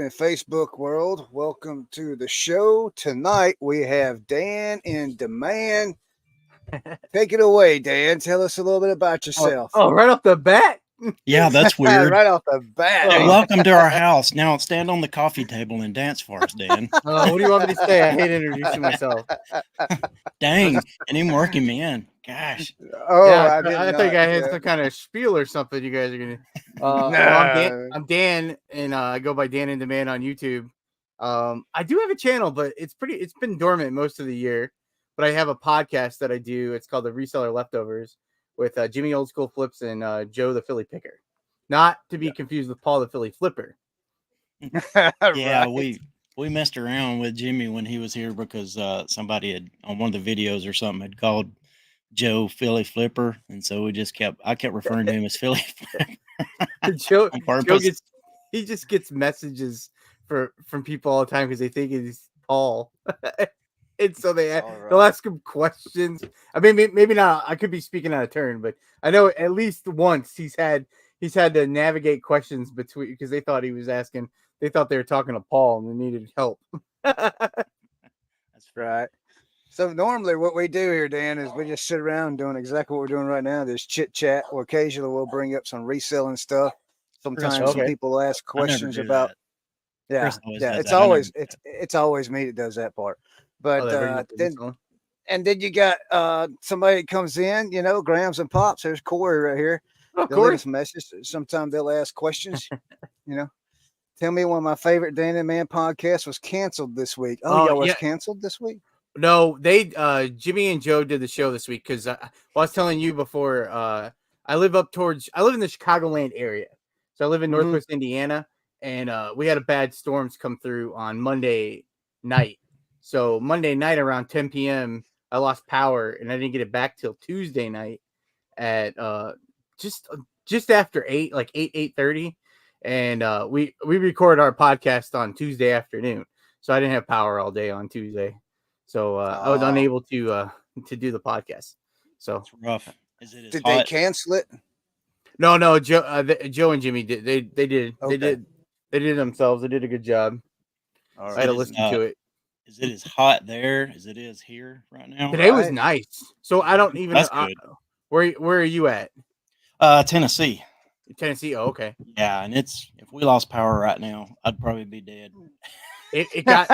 and Facebook world. Welcome to the show. Tonight we have Dan in demand. Take it away, Dan. Tell us a little bit about yourself. Right off the bat. Yeah, that's weird. Right off the bat. Welcome to our house. Now stand on the coffee table and dance for us, Dan. What do you want me to say? I hate introducing myself. Dang, and him working me in. Gosh. Oh, yeah, I think I had some kind of spiel or something. You guys are gonna. No. I'm Dan, and I go by Dan in Demand on YouTube. I do have a channel, but it's been dormant most of the year. But I have a podcast that I do. It's called the Reseller Leftovers with Jimmy Old School Flips and Joe the Philly Picker. Not to be confused with Paul the Philly Flipper. Yeah, we messed around with Jimmy when he was here because somebody had on one of the videos or something had called Joe Philly Flipper, and so I kept referring to him as Philly Flipper. Joe just gets messages from people all the time because they think he's Paul. And so they'll ask him questions. I mean, maybe not. I could be speaking out of turn, but I know at least once he's had to navigate questions between because they thought he was asking. They thought they were talking to Paul and they needed help. That's right. So normally what we do here, Dan, is we just sit around doing exactly what we're doing right now. There's chit chat. Or occasionally we'll bring up some reselling stuff. Sometimes some people ask questions about. Yeah. It's always me that does that part. But then you got somebody that comes in, Grams and Pops. There's Corey right here. They'll leave us a message. Sometimes they'll ask questions. Tell me one of my favorite Dan and Man podcasts was canceled this week. Y'all was canceled this week? No, they Jimmy and Joe did the show this week because I was telling you before. I live in the Chicagoland area, so I live in Northwest Indiana, and we had a bad storms come through on Monday night. So Monday night around 10 p.m., I lost power, and I didn't get it back till Tuesday night at just after 8, like 8:30. And we record our podcast on Tuesday afternoon, so I didn't have power all day on Tuesday, so I was unable to do the podcast. So it's rough. Did they cancel it? No, Joe and Jimmy did. They did. Okay. They did themselves. They did a good job. Right. I had to listen to it. Is it as hot there as it is here right now? Today was nice. So I don't even. That's good. Where are you at? Tennessee. Tennessee. Oh, okay. Yeah, and if we lost power right now, I'd probably be dead. It got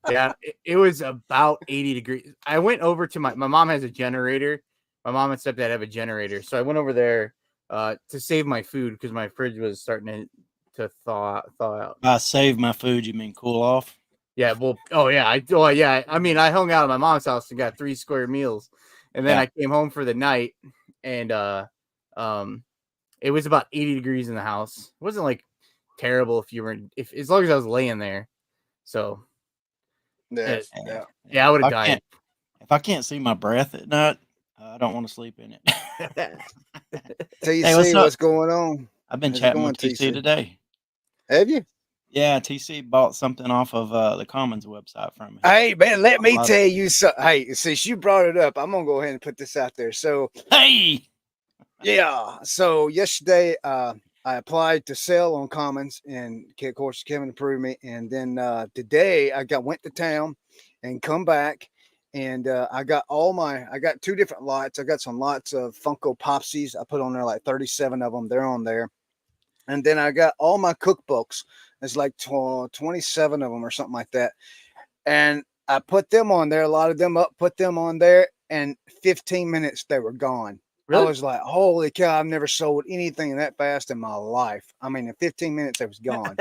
yeah, it was about 80 degrees. I went over to my mom has a generator. My mom and stepdad have a generator, so I went over there to save my food because my fridge was starting to thaw out. Save my food? You mean cool off? Yeah. Well. I mean, I hung out at my mom's house and got 3 square meals, and then I came home for the night, and it was about 80 degrees in the house. It wasn't like terrible as long as I was laying there. So yeah, I would have died. If I can't see my breath at night, I don't want to sleep in it. TC, what's going on? I've been chatting with TC today. Have you? Yeah, TC bought something off of the Commons website from me. Hey, man, let me tell you something. Hey, since you brought it up, I'm going to go ahead and put this out there. So, hey! Yeah, so yesterday I applied to sell on Commons, and of course Kevin approved me. And then today I went to town and come back, and I got 2 different lots. I got some lots of Funko Popsies. I put on there like 37 of them. They're on there. And then I got all my cookbooks. There's like 27 of them or something like that. And I put them on there, a lot of them up, put them on there, and 15 minutes they were gone. Really? I was like, holy cow, I've never sold anything that fast in my life. I mean, in 15 minutes, it was gone.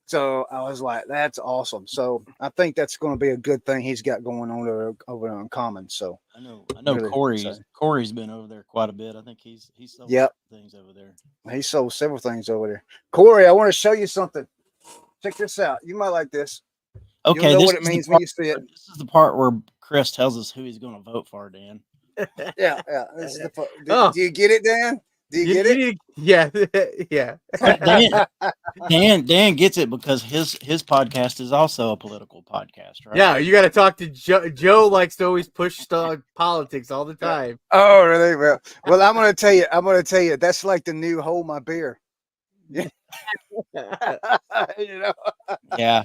So I was like, that's awesome. So I think that's going to be a good thing he's got going on over on Commons. So I know really Corey's been over there quite a bit. I think he's sold things over there. He sold several things over there. Corey, I want to show you something. Check this out. You might like this. Okay, you'll know what it means when you see it. This is the part where Chris tells us who he's going to vote for, Dan. Yeah. This is the part. Do you get it, Dan? Do you get it? Yeah, yeah. Dan gets it because his podcast is also a political podcast, right? Yeah, you got to talk to Joe. Joe likes to always push politics all the time. Oh, really? Well, I'm going to tell you. That's like the new hold my beer. you know. Yeah.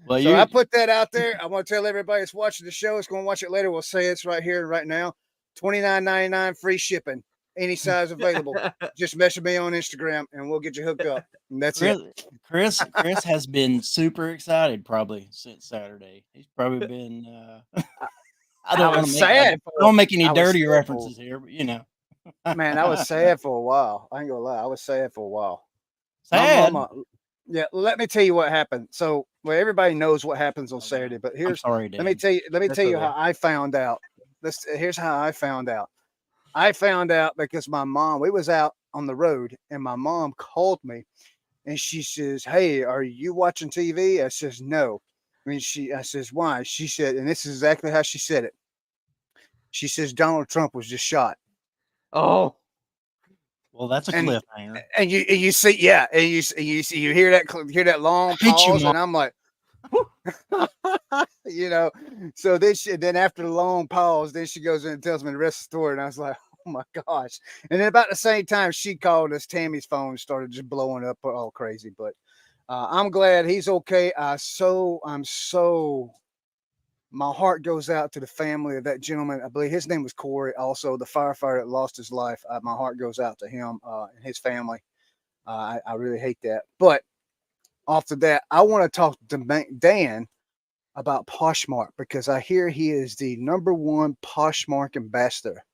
Well, So I put that out there. I want to tell everybody that's watching the show, it's going to watch it later. We'll say it's right here and right now. $29.99 free shipping, any size available. Just message me on Instagram and we'll get you hooked up. And that's it. Chris has been super excited probably since Saturday. He's probably been. I don't want to make any dirty references here, but you know. Man, I was sad for a while. I ain't gonna lie. I was sad for a while. Sad. My mama, yeah, let me tell you what happened. So, well, everybody knows what happens on Saturday, but here's sorry, let me tell you how I found out. Here's how I found out. I found out because my mom, we was out on the road and my mom called me and she says, "Hey, are you watching TV?" I says, "No." I says, "Why?" She said, and this is exactly how she said it. She says, "Donald Trump was just shot." Oh. Well, that's a cliffhanger. And you see, yeah, and you hear that long pause, and I'm like, you know. So then after the long pause, then she goes in and tells me the rest of the story, and I was like, oh my gosh. And then about the same time she called us, Tammy's phone started just blowing up all crazy. But I'm glad he's okay. I'm so. My heart goes out to the family of that gentleman. I believe his name was Corey, also the firefighter that lost his life. My heart goes out to him and his family. I really hate that. But after that, I want to talk to Dan about Poshmark because I hear he is the #1 Poshmark ambassador.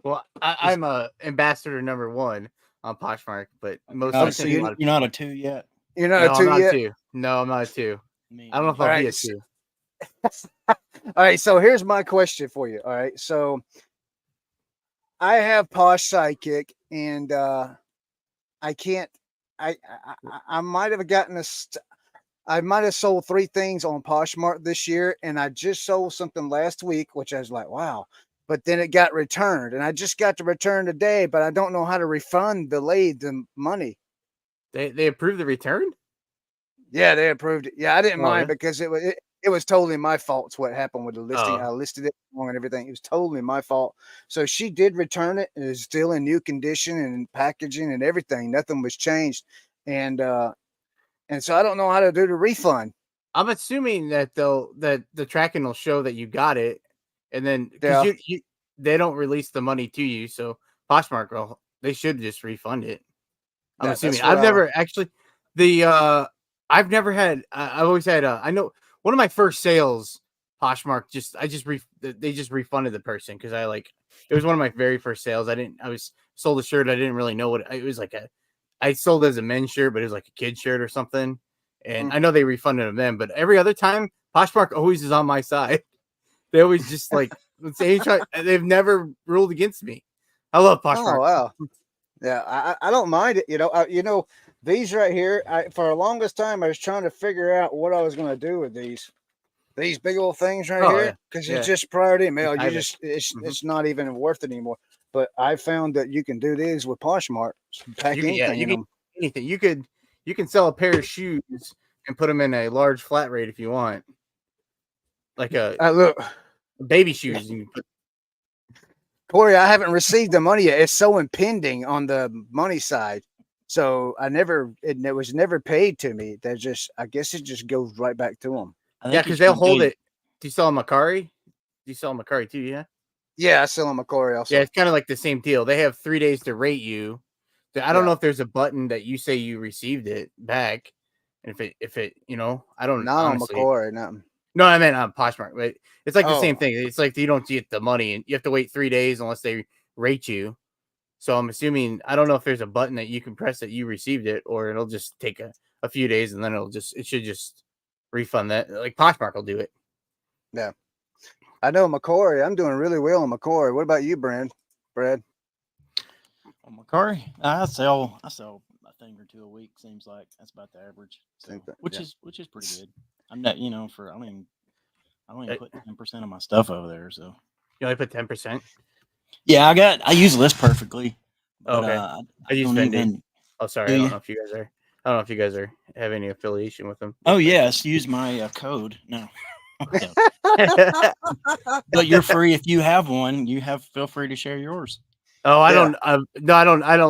Well, I'm a ambassador #1 on Poshmark, but most you're not a 2 yet. You're not a 2 yet? No, I'm not a 2. I don't know if I'll be a 2. All right, so here's my question for you. All right, so I have Posh Sidekick, and I can't. I might have gotten I might have sold 3 things on Poshmark this year, and I just sold something last week, which I was like, wow. But then it got returned, and I just got the return today, but I don't know how to refund the money. They approved the return? Yeah, they approved it. Yeah, I didn't mind because it was totally my fault. It's what happened with the listing. I listed it wrong and everything. It was totally my fault. So she did return it. It is still in new condition and packaging and everything. Nothing was changed. And so I don't know how to do the refund. I'm assuming that the tracking will show that you got it, and then they don't release the money to you, so Poshmark they should just refund it. I'm assuming. I've never actually I've never had. I've always had. I know one of my first sales, Poshmark they just refunded the person because it was one of my very first sales. I was sold a shirt. I didn't really know what it was like. I sold as a men's shirt, but it was like a kid's shirt or something. And I know they refunded them then, but every other time, Poshmark always is on my side. They always just they've never ruled against me. I love Poshmark. Oh wow, yeah, I don't mind it. These right here. For the longest time, I was trying to figure out what I was going to do with these big old things right here because it's just priority mail. It's not even worth it anymore. But I found that you can do these with Poshmark. Pack anything in them. Anything you can sell a pair of shoes and put them in a large flat rate if you want, like look baby shoes. Corey, I haven't received the money yet. It's so impending on the money side, so it was never paid to me. I guess it just goes right back to them. Yeah, because they'll hold it. Do you sell Macari? Do you sell Macari too? Yeah. Yeah, I sell on Macari also. Yeah, it's kind of like the same deal. They have 3 days to rate you. I don't know if there's a button that you say you received it back, and if it I don't not honestly, on Macari, nothing. No, I meant on Poshmark, but it's like the same thing. It's like you don't get the money, and you have to wait 3 days unless they rate you. So I'm assuming I don't know if there's a button that you can press that you received it, or it'll just take a few days, and then it should just refund that. Like Poshmark will do it. Yeah. I know Macari. I'm doing really well on Macari. What about you, Brad? On Macari, I sell a thing or 2 a week. Seems like that's about the average. So, which is pretty good. I'm not, I don't even put 10% of my stuff over there. So you only put 10%. Yeah, I use List Perfectly. But, okay. I use Fendi. Oh, sorry. I don't know if you guys have any affiliation with them. Oh yes, use my code. No. But you're free if you have one. Feel free to share yours. Oh, I don't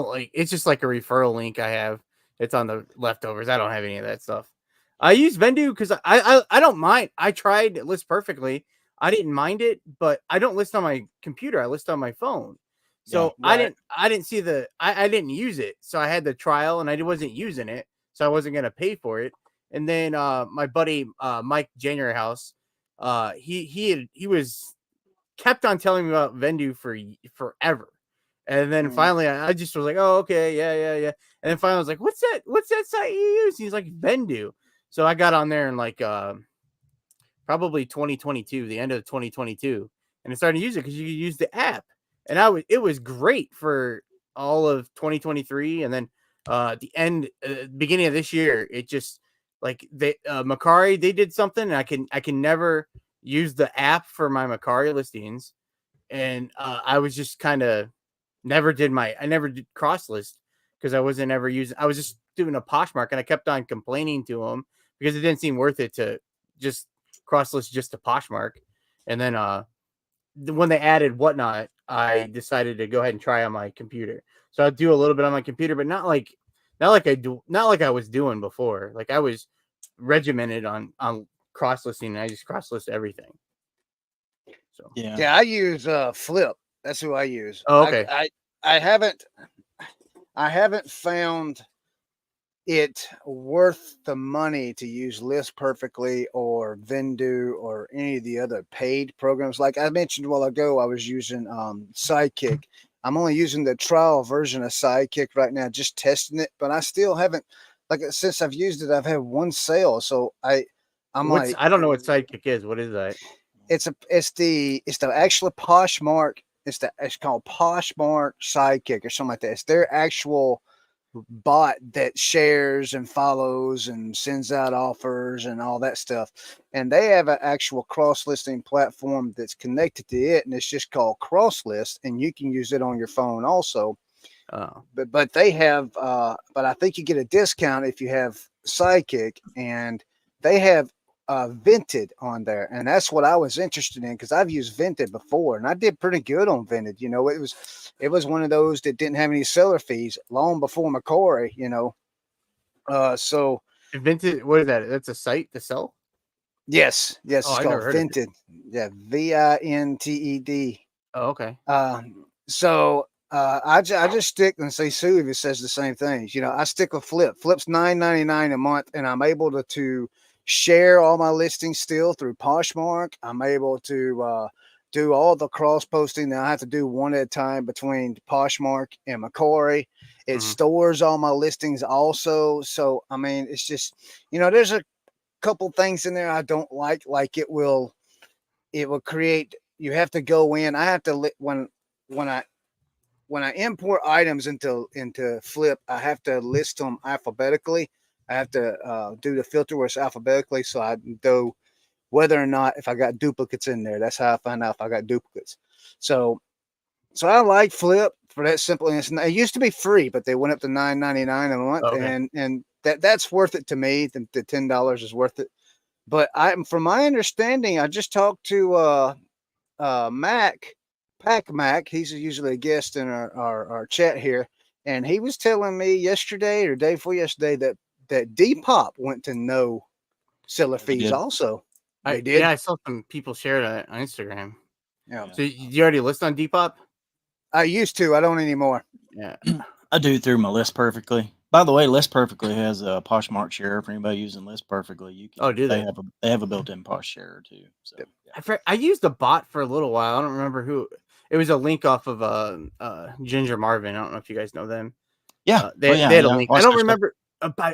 like. It's just like a referral link I have. It's on the leftovers. I don't have any of that stuff. I use Vendu because I don't mind. I tried List Perfectly. I didn't mind it, but I don't list on my computer. I list on my phone. So Yeah, I didn't see I didn't use it. So I had the trial and I wasn't using it. So I wasn't gonna pay for it. And then my buddy Mike January House, he was kept on telling me about Vendu for forever. And then finally I just was like, oh, okay, yeah. And then finally I was like, what's that site you use? He's like, Vendu. So I got on there in like probably 2022, the end of 2022, and I started to use it because you could use the app. And it was great for all of 2023. And then the beginning of this year, it just like Macari, they did something, and I can never use the app for my Macari listings. And I was just kind of I never did cross list because I wasn't ever using, I was just doing a Poshmark, and I kept on complaining to him because it didn't seem worth it to just cross list just a Poshmark. And then when they added Whatnot, I decided to go ahead and try on my computer. So I'll do a little bit on my computer, but not like I was doing before. Like I was regimented on cross listing, and I just cross list everything. So yeah, I use Flip. That's who I use. Oh, okay. I haven't found it worth the money to use List Perfectly or Vendu or any of the other paid programs. Like I mentioned a while ago, I was using Sidekick. I'm only using the trial version of Sidekick right now, just testing it, but I still haven't, like, since I've used it, I've had one sale. So I don't know what Sidekick is. What is that? It's the actual Poshmark. It's called Poshmark Sidekick or something like that. It's their actual bot that shares and follows and sends out offers and all that stuff. And they have an actual cross listing platform that's connected to it, and it's just called Cross List, and you can use it on your phone also. Oh. But they have but I think you get a discount if you have Sidekick, and they have Vented on there, and that's what I was interested in because I've used Vented before, and I did pretty good on Vented. You know, it was one of those that didn't have any seller fees long before Macquarie. You know, so Vented, what is that? That's a site to sell. Yes, it's I've called never heard Vented. Yeah, Vinted. Oh, okay. So I just stick and say Sue if it says the same things. You know, I stick with Flip. Flip's $9.99 a month, and I'm able to share all my listings still through Poshmark. I'm able to do all the cross posting. Now I have to do one at a time between Poshmark and Macquarie. It stores all my listings also. So I mean, it's just, you know, there's a couple things in there I don't like. Like it will create. You have to go in. I have to when I import items into Flip, I have to list them alphabetically. I have to do the filter where it's alphabetically, so I know whether or not if I got duplicates in there. That's how I find out if I got duplicates. So I like Flip for that simple instance. It used to be free, but they went up to $9.99 a month, and that's worth it to me. The $10 is worth it. But from my understanding, I just talked to Pac Mac. He's usually a guest in our chat here, and he was telling me yesterday or day before yesterday that Depop went to no seller fees also. They did. Yeah, I saw some people share that on Instagram. Yeah. So you already list on Depop? I used to. I don't anymore. Yeah. I do through my List Perfectly. By the way, List Perfectly has a Poshmark share. For anybody using List Perfectly, you can. Oh, do they? They have a built-in Posh share too. So yeah. I used the bot for a little while. I don't remember who. It was a link off of Ginger Marvin. I don't know if you guys know them. Yeah, they had a link. I don't remember.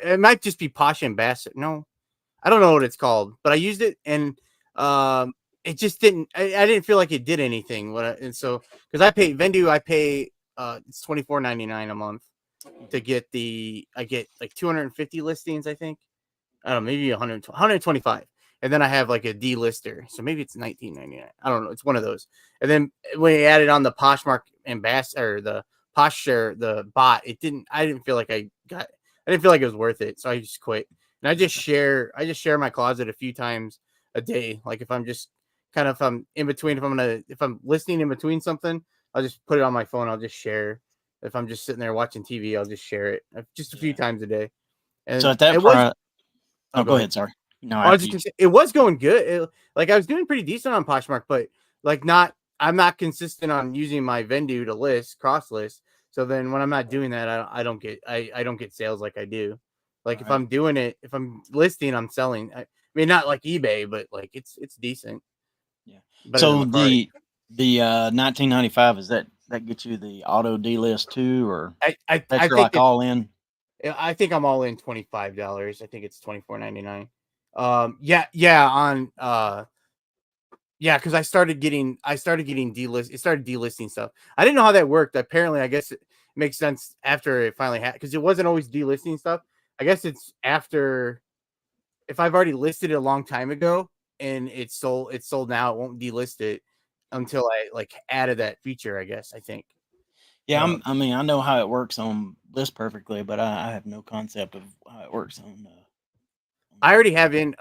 It might just be Posh Ambassador. No, I don't know what it's called, but I used it, and it just didn't. I didn't feel like it did anything. And so because I pay Vendu, it's $24.99 a month to get I get like 250 listings, I think. I don't know, maybe 125. And then I have like a D-lister. So maybe it's $19.99. I don't know. It's one of those. And then when you added on the Poshmark Ambassador, the Posh Share, the bot, I didn't feel like I didn't feel like it was worth it. So I just quit. And I just share my closet a few times a day. Like if I'm just if I'm listening in between something, I'll just put it on my phone. I'll just share if I'm just sitting there watching TV, I'll just share it just a few times a day. And so at that it point, was, go ahead. Sorry. No, I was just gonna say, it was going good. Like I was doing pretty decent on Poshmark, but like I'm not consistent on using my Vendu to cross list. So then when I'm not doing that, I don't get sales like I do. Like if I'm doing it, if I'm listing, I'm selling. I mean, not like eBay, but like it's decent. Yeah. Better So than the 1995, is that gets you the auto D-list too, or I that's think all in? I think I'm all in $25. I think it's $24.99. Because I started getting delist. It started delisting stuff. I didn't know how that worked. Apparently, I guess it makes sense after it finally had, because it wasn't always delisting stuff. I guess it's after, if I've already listed it a long time ago and it's sold now, it won't delist it until I like added that feature, I guess. I think. Yeah, I mean, I know how it works on List Perfectly, but I have no concept of how it works on. I already have in.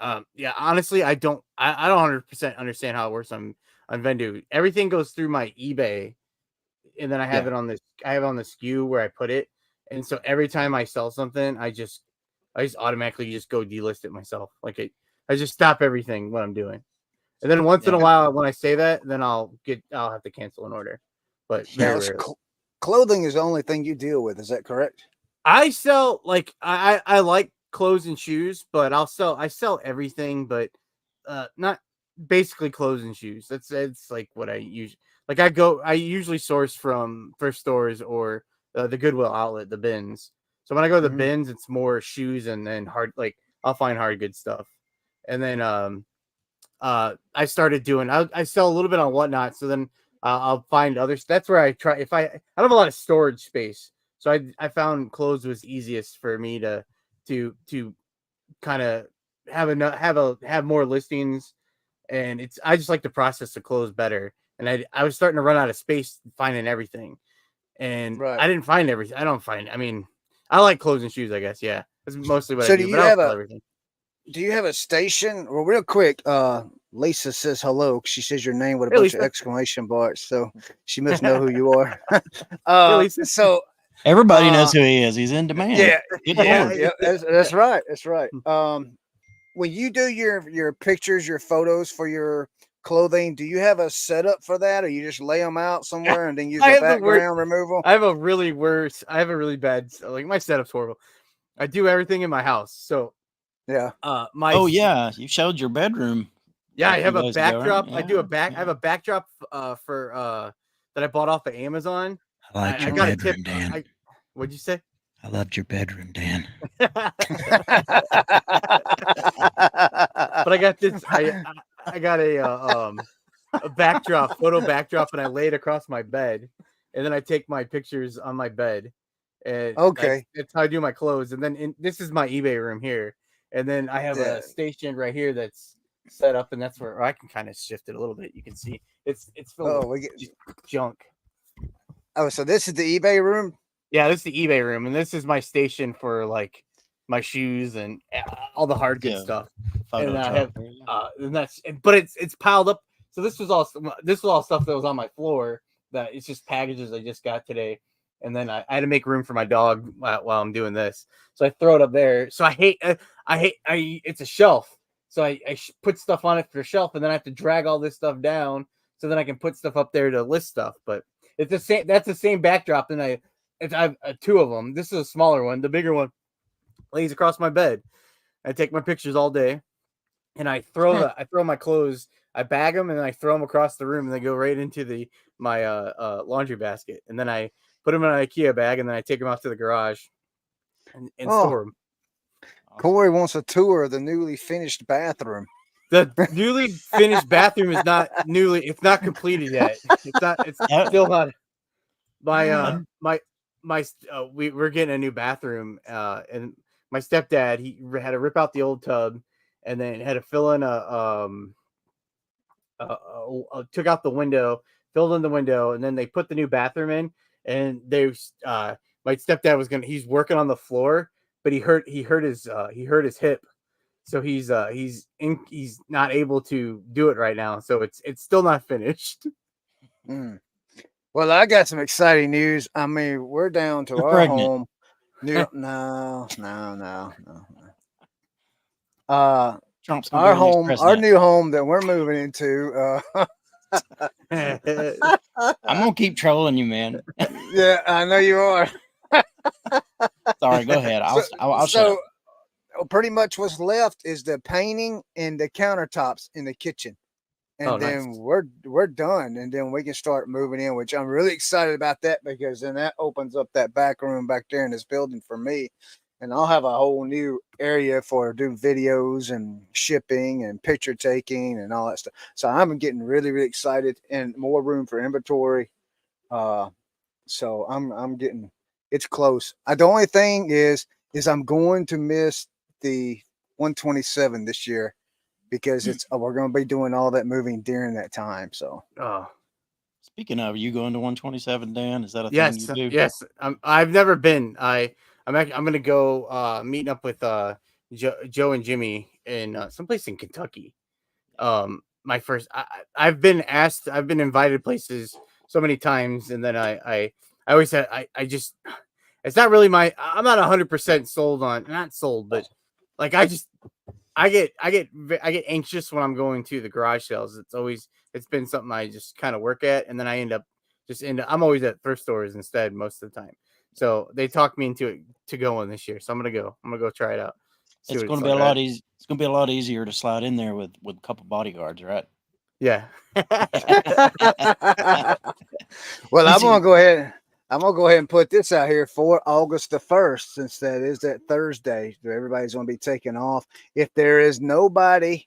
Honestly, I don't 100% understand how it works on Vendu. Everything goes through my eBay, and then I have it on this. I have it on the SKU where I put it, and so every time I sell something, I just automatically just go delist it myself. Like I just stop everything what I'm doing, and then once in a while when I say that, then I'll have to cancel an order, but very rarely. Clothing is the only thing you deal with. Is that correct? I sell like I like clothes and shoes, but I sell everything, but not basically clothes and shoes. That's like what I use. Like I usually source from thrift stores or the Goodwill outlet, the bins. So when I go to the bins, it's more shoes and then I'll find hard good stuff. And then I started doing I sell a little bit on Whatnot, so then I'll find others. That's where I try. If I don't have a lot of storage space, so I found clothes was easiest for me to kind of have more listings, and I just like to process the clothes better. And I was starting to run out of space finding everything, and I didn't find everything. I mean, I like clothes and shoes, I guess. Yeah, that's mostly what I do. But I'll sell everything. Do you have a station? Well, real quick, Lisa says hello. She says your name with a bunch of exclamation marks, so she must know who you are. So everybody knows who he is. He's in demand. Yeah, that's right. That's right. When you do your pictures, your photos for your clothing, do you have a setup for that, or you just lay them out somewhere and then use a background removal? I have a really bad, like my setup's horrible. I do everything in my house, so yeah. You showed your bedroom. Yeah, I have a backdrop. Ago, right? I have a backdrop for that I bought off of Amazon. I like your bedroom, Dan. What'd you say? I loved your bedroom, Dan. But I got this. I got a backdrop, photo backdrop, and I lay it across my bed, and then I take my pictures on my bed. And that's how I do my clothes. And then this is my eBay room here, and then I have a station right here that's set up, and that's where I can kind of shift it a little bit. You can see it's filled with junk. Oh, so this is the eBay room? Yeah, this is the eBay room, and this is my station for like my shoes and all the hard good stuff. And I have but it's piled up. So this was all stuff that was on my floor that it's just packages I just got today. And then I had to make room for my dog while I'm doing this. So I throw it up there. So it's a shelf. So I put stuff on it for a shelf, and then I have to drag all this stuff down so then I can put stuff up there to list stuff. But it's the same. That's the same backdrop. And I have two of them. This is a smaller one. The bigger one lays across my bed. I take my pictures all day, and I throw my clothes. I bag them and I throw them across the room, and they go right into my laundry basket. And then I put them in an IKEA bag, and then I take them out to the garage and store them. Corey wants a tour of the newly finished bathroom. The newly finished bathroom is not it's not completed yet. It's still not. We're getting a new bathroom, and my stepdad, he had to rip out the old tub and then had to fill in took out the window, filled in the window, and then they put the new bathroom in. And my stepdad he's working on the floor, but he hurt his hip, so he's not able to do it right now. So it's still not finished. Well, Well, I got some exciting news. I mean, we're down to You're our pregnant. home. No. Uh, Trump's gonna be our our next home, our president. new home that we're moving into. I'm gonna keep trolling you, man. Yeah, I know you are. Sorry, go ahead. So, I'll shut so up. pretty much what's left is the painting and the countertops in the kitchen. Oh, And nice. then we're done, and then we can start moving in, which I'm really excited about that because then that opens up that back room back there in this building for me, and I'll have a whole new area for doing videos and shipping and picture taking and all that stuff. So I'm getting really excited, and more room for inventory. Uh, so I'm getting it's close. The only thing is I'm going to miss the 127 this year because it's we're going to be doing all that moving during that time. So Oh, Speaking of, are you going to 127, Dan? Is that a thing you yes, do? yes. I've never been. I'm gonna go meeting up with Joe and Jimmy in someplace in Kentucky. My first. I've been asked. I've been invited places so many times, and then I always said I just. It's not really my. I'm not 100% sold on. Not sold, but like I get anxious when I'm going to the garage sales. It's been something I just kind of work at, and then I end up I'm always at thrift stores instead most of the time. So they talked me into it to going this year. So I'm gonna go. I'm gonna go try it out. See It's what going it's to be a like. lot easy. It's going to be a lot easier to slide in there with a couple bodyguards, right? Yeah. well, Is it- I'm gonna go ahead and put this out here for August the 1st, since that is that Thursday. Everybody's gonna be taking off. If there is nobody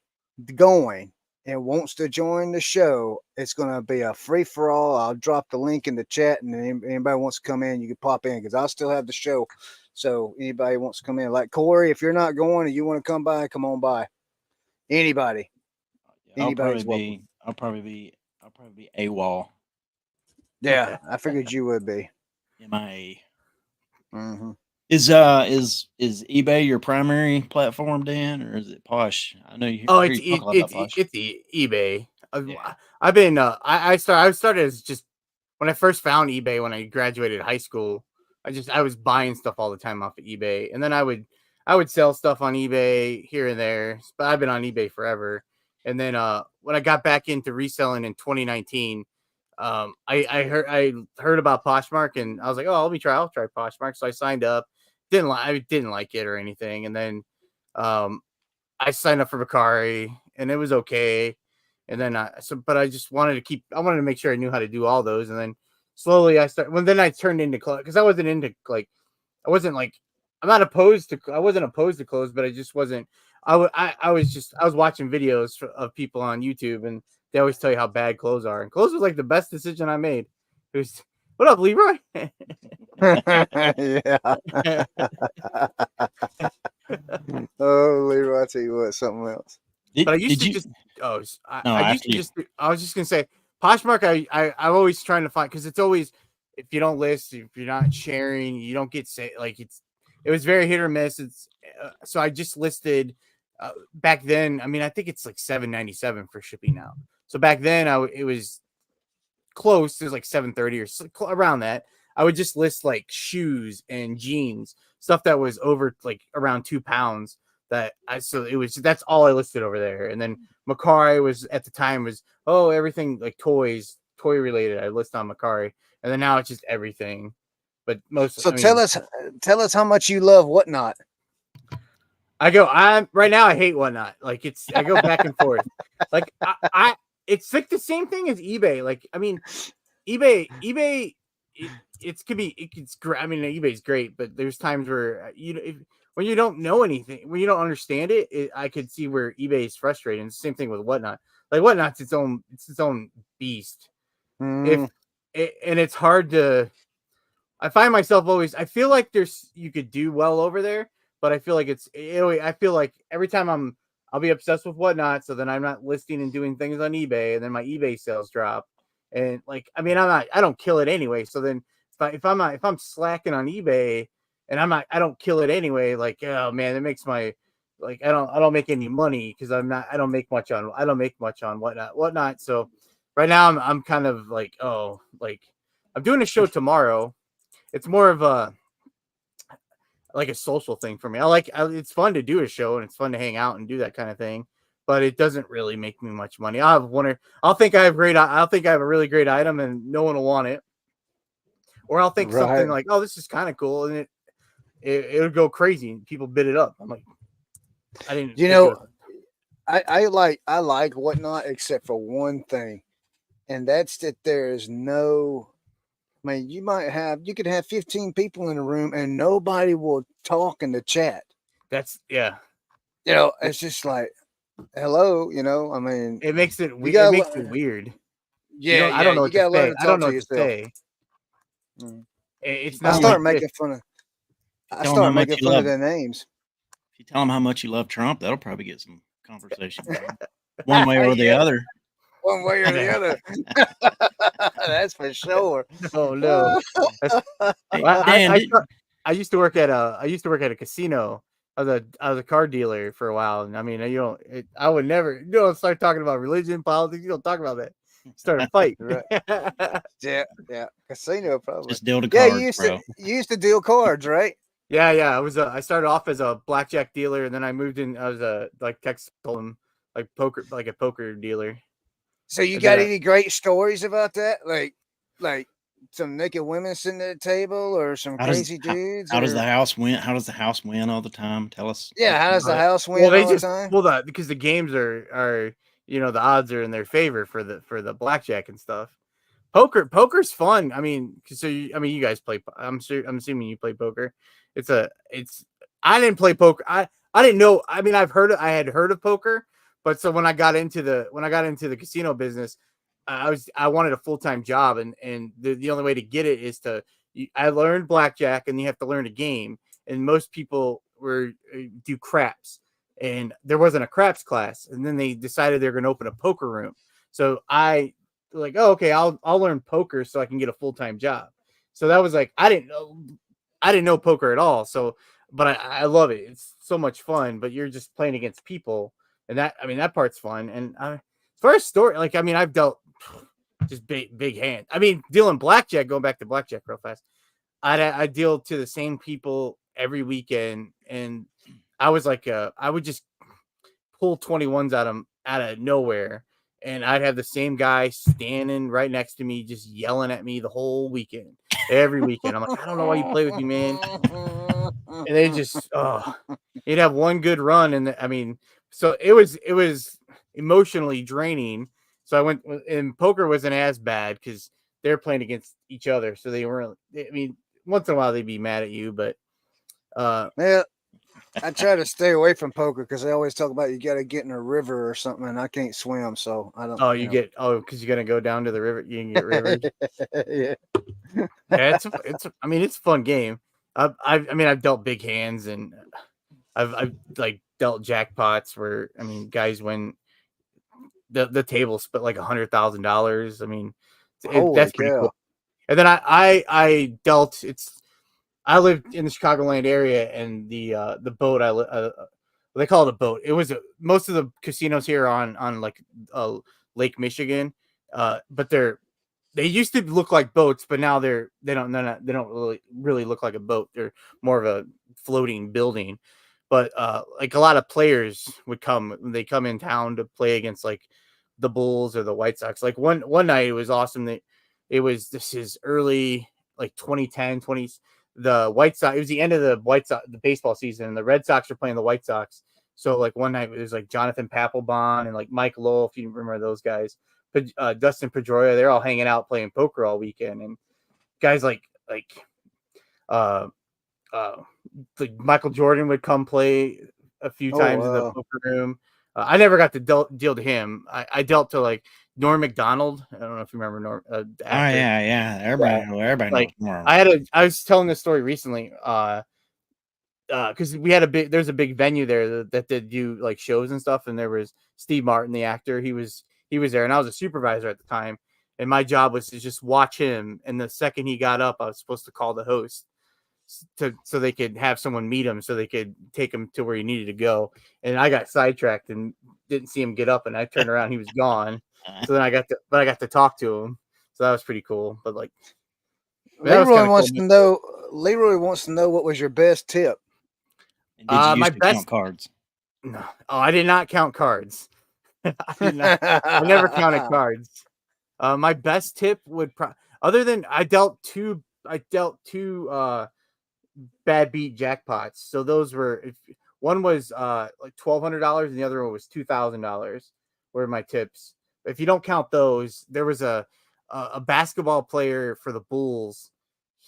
going and wants to join the show, it's gonna be a free for all. I'll drop the link in the chat, and anybody wants to come in, you can pop in because I'll still have the show. So anybody wants to come in, like Corey, if you're not going and you want to come by, come on by. Anybody, I'll probably anybody's welcome. be. I'll probably be AWOL. Yeah, I figured you would be. MIA. Mm-hmm. Is eBay your primary platform, Dan, or is it Posh? I know you. Oh, I hear you talk a lot about Posh. eBay. Yeah. I've been I started as just when I first found eBay when I graduated high school. I was buying stuff all the time off of eBay, and then I would sell stuff on eBay here and there. But I've been on eBay forever. And then when I got back into reselling in 2019, I heard about Poshmark, and I was like, oh, I'll try Poshmark. So I signed up. I didn't like it or anything, and then um, I signed up for Bakari, and it was okay. And then but I just wanted to make sure I knew how to do all those. And then slowly then I turned into clothes because I wasn't into like, I wasn't like, I wasn't opposed to clothes, but I just wasn't, I was watching videos of people on YouTube, and they always tell you how bad clothes are. And clothes was like the best decision I made. It was, what up, Leroy? yeah. Oh, Leroy, I tell you what, something else. But I used Did to you? just No, I used after to you. just I was just gonna say Poshmark. I'm always trying to find because it's always, if you don't list, if you're not sharing, you don't get like it was very hit or miss. It's so I just listed back then. I mean, I think it's like $7.97 for shipping now. So back then it was close. It was like 7.30 or around that. I would just list like shoes and jeans, stuff that was over like around 2 pounds. That's all I listed over there. And then Macari was at the time was everything like toy related. I list on Macari, and then now it's just everything. But So tell us how much you love Whatnot. I'm right now. I hate Whatnot. Like I go back and forth. Like it's like the same thing as eBay. Like I mean, eBay, it's great. I mean, eBay's great, but there's times where when you don't know anything, when you don't understand it, I could see where eBay is frustrating. It's the same thing with Whatnot. Like Whatnot's its own beast. Mm. And it's hard to. I find myself always. I feel like you could do well over there, but I feel like I feel like every time I'll be obsessed with Whatnot, so then I'm not listing and doing things on eBay, and then my eBay sales drop. And like, I mean, I don't kill it anyway. So then if I'm slacking on eBay and I don't kill it anyway, like, oh man, it makes my, like, I don't make any money because I don't make much on Whatnot. So right now I'm kind of like, oh, like I'm doing a show tomorrow. It's more of a social thing for me. It's fun to do a show and it's fun to hang out and do that kind of thing, but it doesn't really make me much money. I'll think I have a really great item and no one will want it. Or I'll think something like, oh, this is kind of cool, and it'll go crazy and people bid it up. I'm like, I didn't. I like Whatnot except for one thing, and that's that there is no. I mean, you could have 15 people in a room and nobody will talk in the chat. It's just like, hello, I mean, it makes it weird. Yeah, I don't know what to say. I don't know what to say. It's not. I start making fun of their names. If you tell them how much you love Trump, that'll probably get some conversation one way or the other. One way or the other. That's for sure. Oh no. I used to work at a casino. I was a car dealer for a while, and I mean, I would never, start talking about religion, politics. You don't talk about that. Start a fight. Right. Yeah. Casino probably. Just deal the cards, you used to deal cards, right? Yeah. I started off as a blackjack dealer, and then I moved in. I was a Texas Hold'em, a poker dealer. So you got any great stories about that? Like some naked women sitting at the table, or some crazy dudes? How does the house win? How does the house win all the time? Tell us. Yeah, how does the house win all the time? Well, because the games are the odds are in their favor for the blackjack and stuff. Poker's fun. I mean, you guys play. I'm assuming you play poker. I didn't play poker. I didn't know. I mean, I had heard of poker, but so when I got into the casino business, I wanted a full-time job, and the only way to get it is I learned blackjack, and you have to learn a game, and most people do craps. And there wasn't a craps class, and then they decided they're going to open a poker room. So I like, oh, okay, I'll learn poker so I can get a full-time job. So that was like, I didn't know poker at all. So, but I love it. It's so much fun. But you're just playing against people, and that part's fun. And as far as story, I've dealt just big hand. I mean, dealing blackjack. Going back to blackjack real fast, I deal to the same people every weekend, and I was like, I would just pull 21s out of nowhere, and I'd have the same guy standing right next to me, just yelling at me the whole weekend, every weekend. I'm like, I don't know why you play with me, man. And they just, you'd have one good run, and so it was emotionally draining. So I went, and poker wasn't as bad because they're playing against each other, so they weren't. I mean, once in a while they'd be mad at you, but yeah. I try to stay away from poker because they always talk about you got to get in a river or something, and I can't swim, so I don't. Because you're gonna go down to the river. You can get rivered. Yeah. It's a fun game. I've dealt big hands, and I've dealt jackpots where guys win the table split like $100,000. I mean, that's pretty cool. And then I dealt. I lived in the Chicagoland area, and the boat they call it a boat. It was most of the casinos here on Lake Michigan, but they used to look like boats, but now they don't really look like a boat. They're more of a floating building. But a lot of players would come. They come in town to play against like the Bulls or the White Sox. Like one night, it was awesome. This is early 2010, 20s. The White Sox. It was the end of the baseball season, and the Red Sox were playing the White Sox. So one night it was Jonathan Papelbon and Mike Lowell, if you remember those guys. Dustin Pedroia, they're all hanging out playing poker all weekend, and guys like Michael Jordan would come play a few times in the poker room. I never got to deal to him. I dealt to Norm Macdonald. I don't know if you remember Norm. Yeah. Everybody knows Norm. I was telling this story recently. Because there's a big venue there that did do shows and stuff, and there was Steve Martin, the actor. He was there, and I was a supervisor at the time, and my job was to just watch him. And the second he got up, I was supposed to call the host so they could have someone meet him, so they could take him to where he needed to go. And I got sidetracked and didn't see him get up, and I turned around, he was gone. So then I got to talk to him, so that was pretty cool. But Leroy wants to know. Leroy wants to know what was your best tip. And did you used to count cards? No. Oh, I did not count cards. I did not. I never counted cards. My best tip would other than I dealt two bad beat jackpots. So those were one was like $1,200 and the other one was $2,000 were my tips. If you don't count those, there was a basketball player for the Bulls.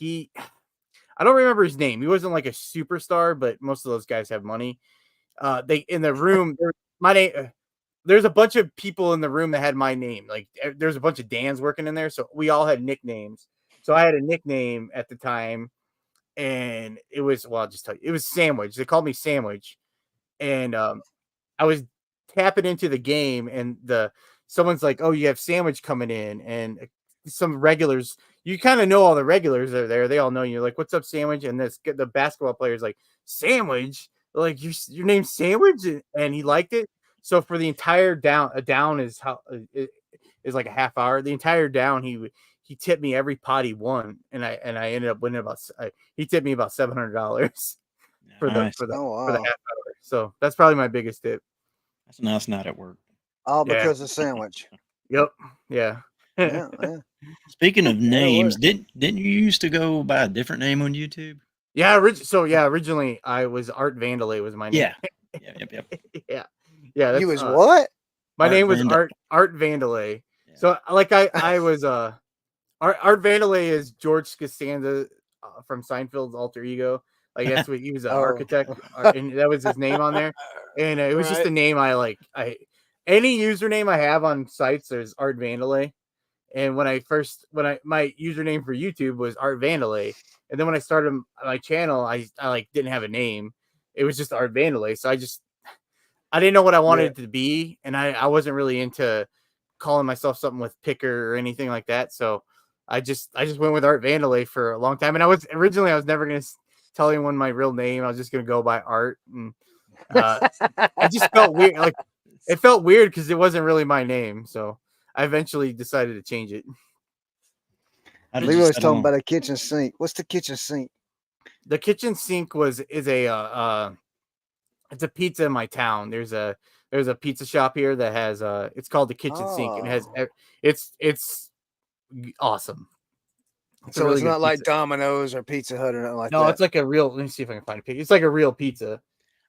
I don't remember his name. He wasn't like a superstar, but most of those guys have money. They in the room. My name. There's a bunch of people in the room that had my name. Like there's a bunch of Dan's working in there, so we all had nicknames. So I had a nickname at the time, and it was I'll just tell you, it was Sandwich. They called me Sandwich, and I was tapping into the game, and someone's like, "Oh, you have Sandwich coming in," and some regulars. You kind of know all the regulars are there. They all know you. Like, "What's up, Sandwich?" And the basketball player's like, "Sandwich." Like your name's Sandwich, and he liked it. So for the entire down, a down is is like a half hour. The entire down, he tipped me every pot he won, and I ended up winning he tipped me about $700 for the half hour. So that's probably my biggest tip. That's a nice night at work. All because of Sandwich. Yep. Yeah. Yeah. Speaking of names, didn't you used to go by a different name on YouTube? Yeah. Originally I was Art Vandalay was my name. Yeah. Yeah. You was what? My name was Art Vandalay. Yeah. So like I was Art Vandalay is George Costanza from Seinfeld's alter ego. Like that's what he was an architect, and that was his name on there. And it was just a name any username I have on sites there's Art Vandalay. And when my username for YouTube was Art Vandalay, and then when I started my channel, I like didn't have a name. It was just Art Vandalay. So I didn't know what I wanted it to be, and I wasn't really into calling myself something with Picker or anything like that. So I just went with Art Vandalay for a long time. And I was never going to tell anyone my real name. I was just going to go by Art, and I just felt weird. Like it felt weird because it wasn't really my name. So I eventually decided to change it. Leroy's talking about a kitchen sink. What's the kitchen sink? The kitchen sink is a it's a pizza in my town. There's a pizza shop here that has it's called the Kitchen Sink, and it's awesome. So it's not like Domino's or Pizza Hut or nothing like that. No, it's like a real. Let me see if I can find a picture. It's like a real pizza.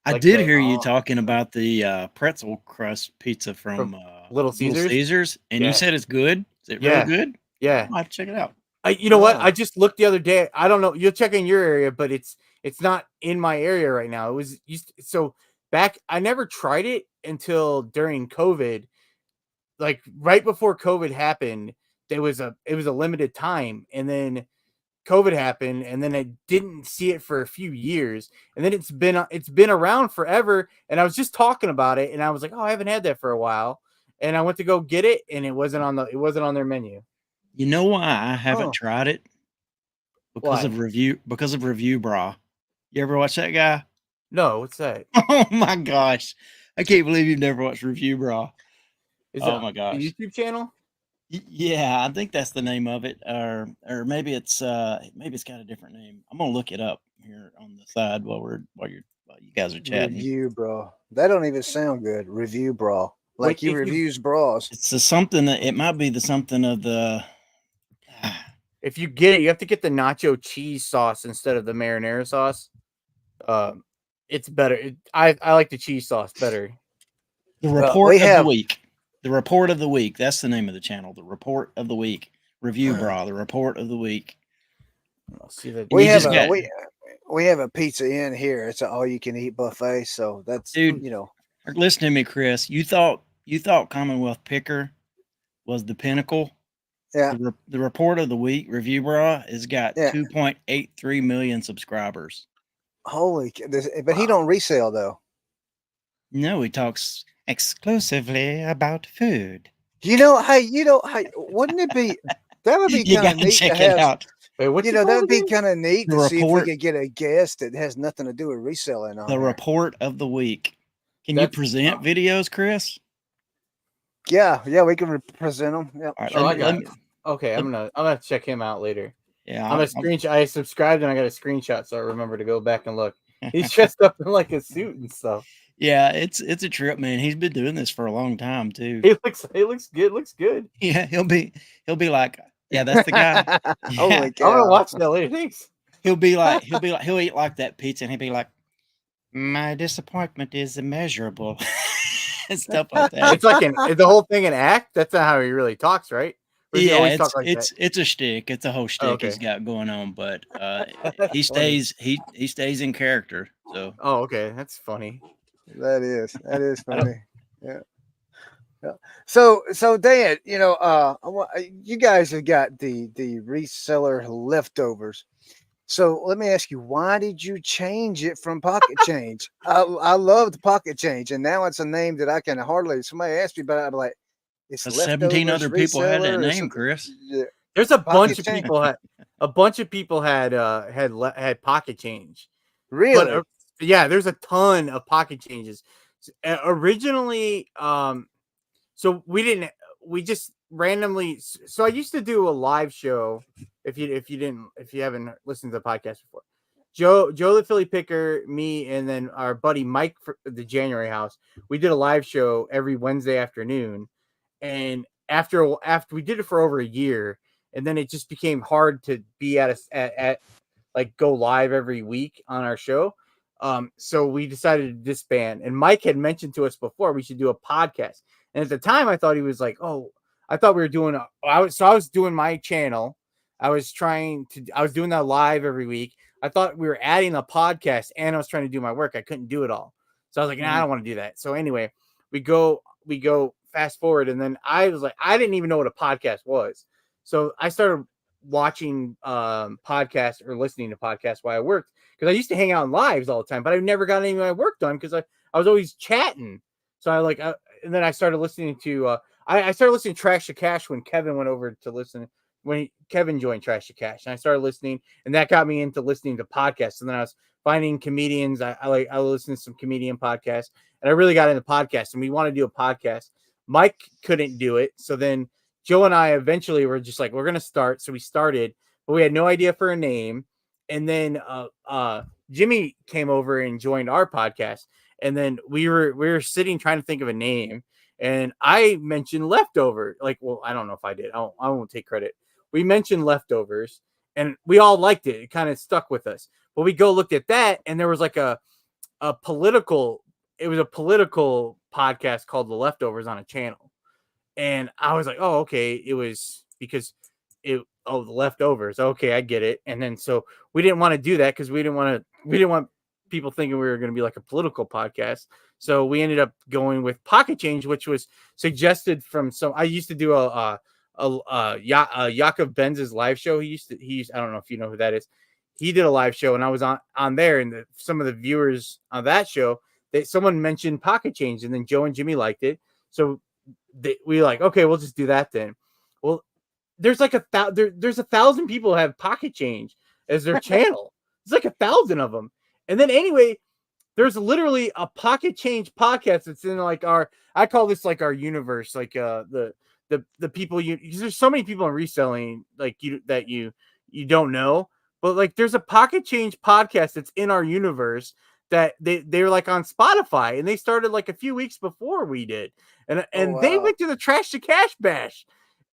I did hear you talking about the pretzel crust pizza from Little Caesars, and you said it's good. Is it really good? Yeah, I have to check it out. You know what? I just looked the other day. I don't know. You'll check in your area, but it's not in my area right now. It was so back. I never tried it until during COVID. Like right before COVID happened, it was a limited time, and then COVID happened, and then I didn't see it for a few years, and then it's been around forever. And I was just talking about it, and I was like, oh, I haven't had that for a while, and I went to go get it, and it wasn't on their menu. You know why I haven't tried it? Because of Review Bra. You ever watch that guy? No, what's that? Oh my gosh. I can't believe you've never watched Review Bra. My gosh. A YouTube channel? Yeah, I think that's the name of it. Or maybe it's got a different name. I'm gonna look it up here on the side while you guys are chatting. Review Bra. That don't even sound good. Review Bra. Like he reviews bras. It's something that it might be the something of the if you get it, you have to get the nacho cheese sauce instead of the marinara sauce. It's better. I like the cheese sauce better. The report of the week. The report of the week. That's the name of the channel. The report of the week. Review Bra. The report of the week. I'll see that. We have a pizza in here. It's an all-you-can-eat buffet. So that's Listen to me, Chris. You thought Commonwealth Picker was the pinnacle. Yeah. The report of the week, Review Bra, has got 2.83 million subscribers. Holy! But he don't resell though. No, he talks exclusively about food. Wouldn't it be? That would be kind of neat to have. Out. Wait, that would be kind of neat to see if we could get a guest that has nothing to do with reselling. The report of the week. Can you present videos, Chris? Yeah, we can present them. Yeah. Right, I got it. Okay, I'm gonna check him out later. Yeah, I'm a screenshot. I subscribed and I got a screenshot, so I remember to go back and look. He's dressed up in like a suit and stuff. Yeah, it's a trip, man. He's been doing this for a long time too. He looks good. Looks good. Yeah, he'll be like, yeah, that's the guy. Holy Yeah, cow. I'm gonna watch that later. Thanks. he'll eat like that pizza, and he'll be like, my disappointment is immeasurable, and stuff like that. It's like the whole thing an act. That's not how he really talks, right? Or does he Yeah, always talk like that? it's a shtick. It's a whole shtick okay. he's got going on, but That's he funny. stays he stays in character. So Oh, okay, that's funny. That is funny. Yeah. Yeah. So Dan, you guys have got the reseller leftovers. So let me ask you, why did you change it from Pocket Change? I love the Pocket Change, and now it's a name that I can hardly. Somebody asked me about it, I'm like, it's 17 leftovers other people had that reseller or name, something. Chris. Yeah. There's a bunch Pocket of Change. people had had Pocket Change. Really? But yeah, there's a ton of Pocket Changes. Originally, so we just randomly. So I used to do a live show. If you haven't listened to the podcast before, Joe the Philly Picker, me, and then our buddy Mike for the January House, we did a live show every Wednesday afternoon, and after we did it for over a year, and then it just became hard to be at like go live every week on our show. So we decided to disband. And Mike had mentioned to us before we should do a podcast. And at the time, I thought he was like, "Oh, I thought we were doing." I was doing my channel. I was doing that live every week. I thought we were adding a podcast, and I was trying to do my work. I couldn't do it all, so I was like, "Nah, I don't want to do that." So anyway, we go fast forward, and then I was like, I didn't even know what a podcast was, so I started watching podcasts or listening to podcasts while I worked, because I used to hang out in lives all the time, but I never got any of my work done because I was always chatting. So and then I started listening to I started listening to Trash to Cash when Kevin went over to listen, when Kevin joined Trash to Cash, and I started listening, and that got me into listening to podcasts. And then I was finding comedians. I listened to some comedian podcasts, and I really got into podcasts, and we want to do a podcast. Mike couldn't do it, so then Joe and I eventually were just like, we're gonna start. So we started, but we had no idea for a name. And then Jimmy came over and joined our podcast. And then we were sitting trying to think of a name. And I mentioned leftover. Like, well, I don't know if I did. I won't take credit. We mentioned leftovers, and we all liked it. It kind of stuck with us. But we looked at that, and there was like a political. It was a political podcast called The Leftovers on a channel. And I was like, oh, okay. It was because the leftovers. Okay, I get it. And then so we didn't want to do that because we didn't want people thinking we were going to be like a political podcast. So we ended up going with Pocket Change, which was suggested from I used to do a Yakov Benz's live show. He used I don't know if you know who that is. He did a live show, and I was on there, and some of the viewers on that show, someone mentioned Pocket Change, and then Joe and Jimmy liked it. So we like, okay, we'll just do that then. Well, there's like there's 1,000 people who have Pocket Change as their channel. It's like 1,000 of them. And then anyway, there's literally a Pocket Change podcast that's in like I call this like our universe, like the people because there's so many people in reselling like you don't know, but like there's a Pocket Change podcast that's in our universe that they're like on Spotify, and they started like a few weeks before we did. And wow. They went to the Trash to Cash bash.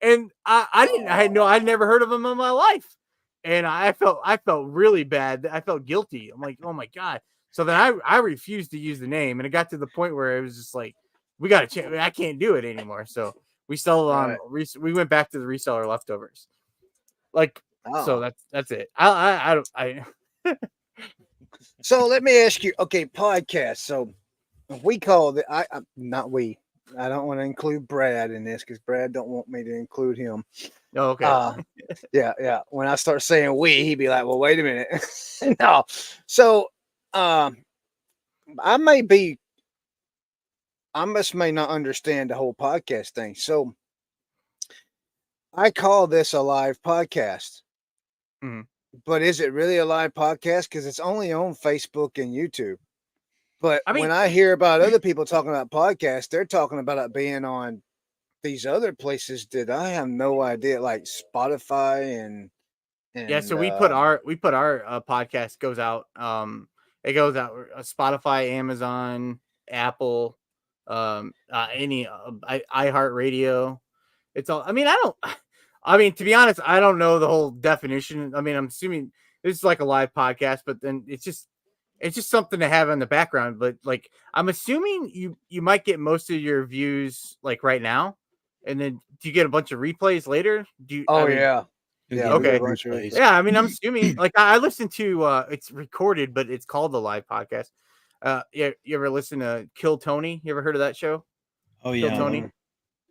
And I'd never heard of them in my life. And I felt really bad. I felt guilty. I'm like, oh my God. So then I refused to use the name. And it got to the point where it was just like, we got to change. I can't do it anymore. So we settled on, we went back to the reseller leftovers. Like, so that's it. I don't. So let me ask you, okay, podcast. So we call it, not we. I don't want to include Brad in this because Brad don't want me to include him. Oh, okay. Yeah. When I start saying we, he'd be like, well, wait a minute. No. So I may not understand the whole podcast thing. So I call this a live podcast. Mm-hmm. But is it really a live podcast? Because it's only on Facebook and YouTube. But when I hear about other people talking about podcasts, they're talking about it being on these other places that I have no idea, like Spotify and And, yeah, so we put our podcast goes out. It goes out Spotify, Amazon, Apple, any iHeartRadio. It's all. I mean, I don't. I mean, to be honest, I don't know the whole definition. I mean, I'm assuming this is like a live podcast, but then it's just something to have in the background. But like, I'm assuming you might get most of your views like right now, and then do you get a bunch of replays later? Do you? oh I mean, yeah, You'll yeah, get we get a okay. bunch of replays. Yeah, I mean, I'm assuming like I listen to it's recorded, but it's called the live podcast. Yeah, you ever listen to Kill Tony? You ever heard of that show? Oh Kill yeah, Tony.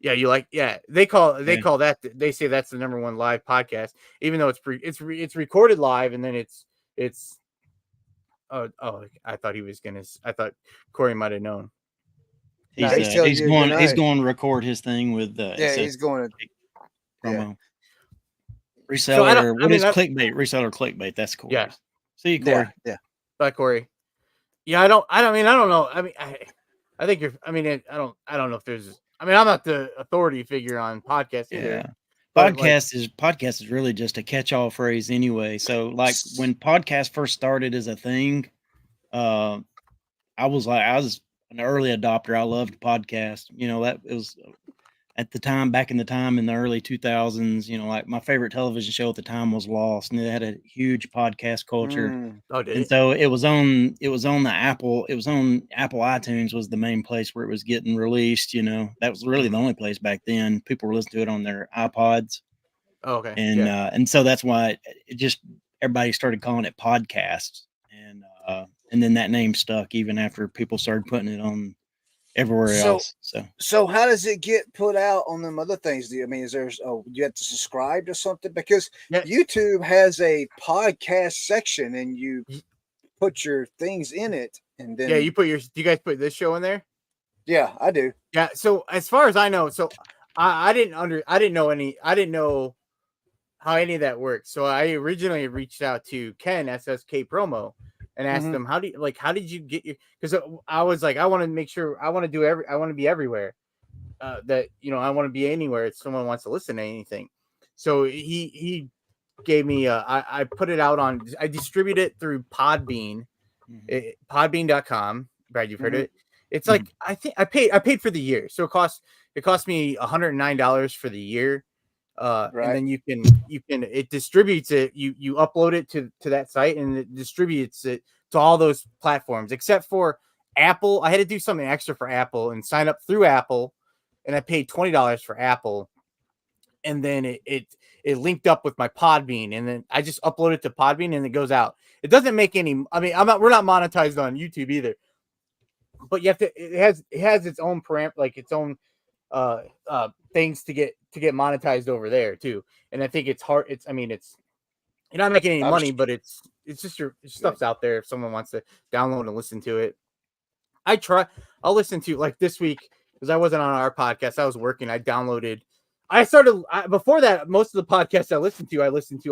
Yeah, you like they call that they say that's the #1 live podcast, even though it's recorded live and then it's I thought I thought Corey might have known. No, he's telling you, you know, he's going to record his thing with yeah, he's going to promo. So I don't. Reseller, I mean, clickbait? Reseller clickbait. That's Corey. Yeah. See you, Corey. yeah. Bye, Corey. Yeah, I don't know. I mean, I think you're. I mean, I don't know if there's. I mean, I'm not the authority figure on podcasts either. Yeah. Podcast is really just a catch-all phrase anyway. So like when podcast first started as a thing, I was an early adopter. I loved podcasts. You know, that it was at the time, back in the early 2000s, you know, like my favorite television show at the time was Lost, and it had a huge podcast culture. Oh, did And it? so it was on Apple iTunes was the main place where it was getting released. You know, that was really the only place back then. People were listening to it on their iPods. Oh, okay. And so that's why it just everybody started calling it podcasts, and then that name stuck even after people started putting it on everywhere else. So how does it get put out on them other things? Do you, I mean, you have to subscribe to something? Because YouTube has a podcast section and you put your things in it, and then do you guys put this show in there? Yeah, I do. Yeah. So as far as I know, I didn't know how any of that worked. So I originally reached out to Ken SSK Promo and asked him, how did you get your, because I was like, I want to make sure I want to be everywhere. That, you know, I want to be anywhere if someone wants to listen to anything. So he gave me I put it out I distribute it through Podbean, podbean.com. Brad, you've heard it. It's like I think I paid for the year. So it cost me $109 for the year. Right. And then you can it distributes it, you upload it to that site, and it distributes it to all those platforms except for Apple. I had to do something extra for Apple and sign up through Apple, and I paid $20 for Apple, and then it linked up with my Podbean, and then I just upload it to Podbean and it goes out. It doesn't make any, I mean, we're not monetized on YouTube either, but you have to, it has its own like its own things to get monetized over there too. And I think it's hard. You're not making any money, but it's just your stuff's out there if someone wants to download and listen to it. I'll listen to, like this week, because I wasn't on our podcast, I was working. Before that, most of the podcasts I listened to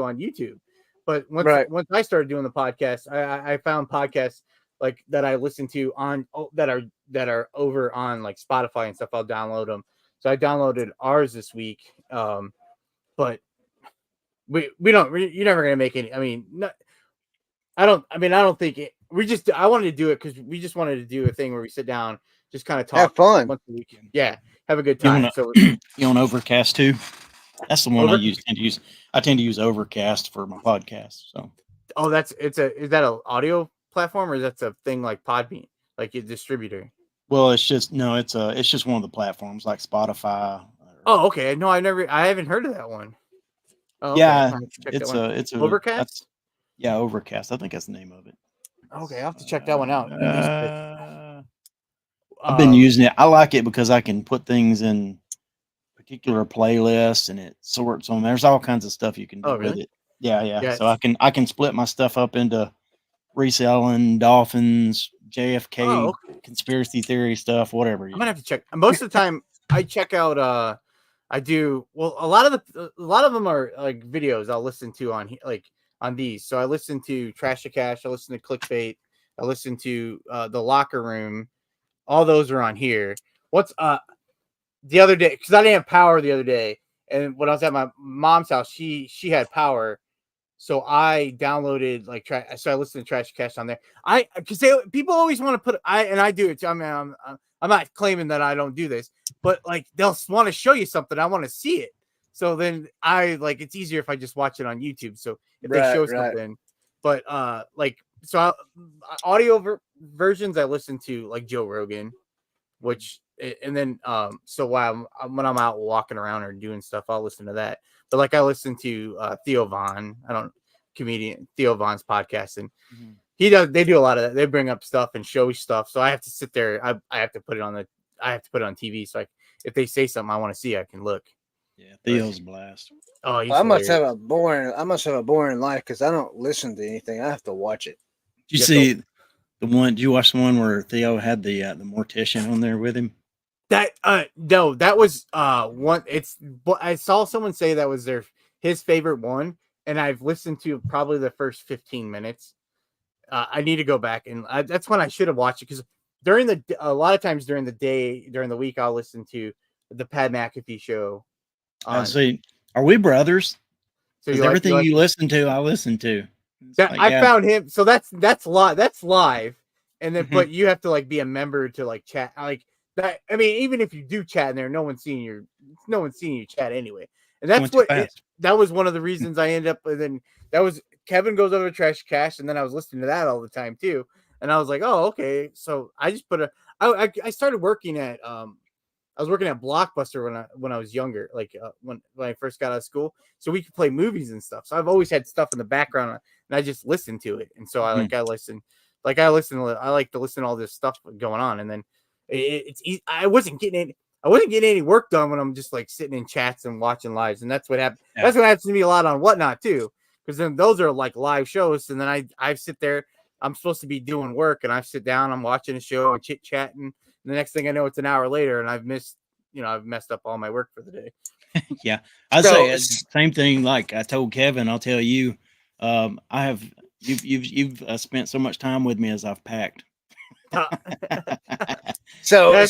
on YouTube. But once I started doing the podcast, I found podcasts like that I listen to on that are over on like Spotify and stuff. I'll download them. So I downloaded ours this week. But you're never gonna make any. I mean, I don't think it. I wanted to do it because we just wanted to do a thing where we sit down, just kind of talk, have fun once a week. Yeah, have a good time. You on Overcast too? That's the one I tend to use. I tend to use Overcast for my podcast. So, is that an audio platform, or is that a thing like Podbean, like a distributor? Well, it's just one of the platforms like Spotify. Oh, okay. No, I haven't heard of that one. Oh, okay. Yeah, it's Overcast. Overcast. I think that's the name of it. Okay, I'll have to check that one out. I've been using it. I like it because I can put things in particular playlists and it sorts them. There's all kinds of stuff you can do with it. Yeah. So I can split my stuff up into reselling, dolphins, JFK, conspiracy theory stuff, whatever. I'm gonna have to check. Most of the time, I check out. I do. Well, a lot of them are like videos I'll listen to on these. So I listen to Trash to Cash. I listen to Clickbait. I listen to The Locker Room. All those are on here. What's the other day, because I didn't have power the other day, and when I was at my mom's house, she had power, So I downloaded so I listened to Trash Cash on there. Because people always want to put I do it too. I mean, I'm not claiming that I don't do this, but like they'll want to show you something. I want to see it. So then it's easier if I just watch it on YouTube. So if they show something, but audio versions I listen to like Joe Rogan, which and then so while when I'm out walking around or doing stuff, I'll listen to that. But like I listen to Theo Von, comedian Theo Von's podcast, and they do a lot of that. They bring up stuff and show stuff. So I have to sit there. I have to put it on TV. So if they say something I want to see, I can look. Yeah, Theo's a blast. Oh, I must have a boring life because I don't listen to anything. I have to watch it. Did you see the one? Did you watch the one where Theo had the mortician on there with him? No, that was one. I saw someone say that was his favorite one, and I've listened to probably the first 15 minutes. I need to go back and that's when I should have watched it because a lot of times during the week I'll listen to the Pat McAfee show. See, are we brothers? So everything you listen to, I listen to. I found him. So that's live. That's live, and then but you have to be a member to chat that. I mean, even if you do chat in there, no one's seeing you chat anyway. And that's that was one of the reasons I ended up. And then that was Kevin Goes Over to Trash Cash, and then I was listening to that all the time too. And I was like, oh, okay. So I just I started working at I was working at Blockbuster when I was younger, when I first got out of school, so we could play movies and stuff. So I've always had stuff in the background, and I just listened to it. And so I like to listen to all this stuff going on. And then it's easy. I wasn't getting any work done when I'm just sitting in chats and watching lives, and that's what happened. Yeah. That's what happens to me a lot on Whatnot too, because then those are live shows, and then I sit there. I'm supposed to be doing work, and I sit down. I'm watching a show and chit chatting. The next thing I know, it's an hour later, and I've messed up all my work for the day. Yeah, I'd say it's the same thing. Like I told Kevin, I'll tell you, you've spent so much time with me as I've packed. So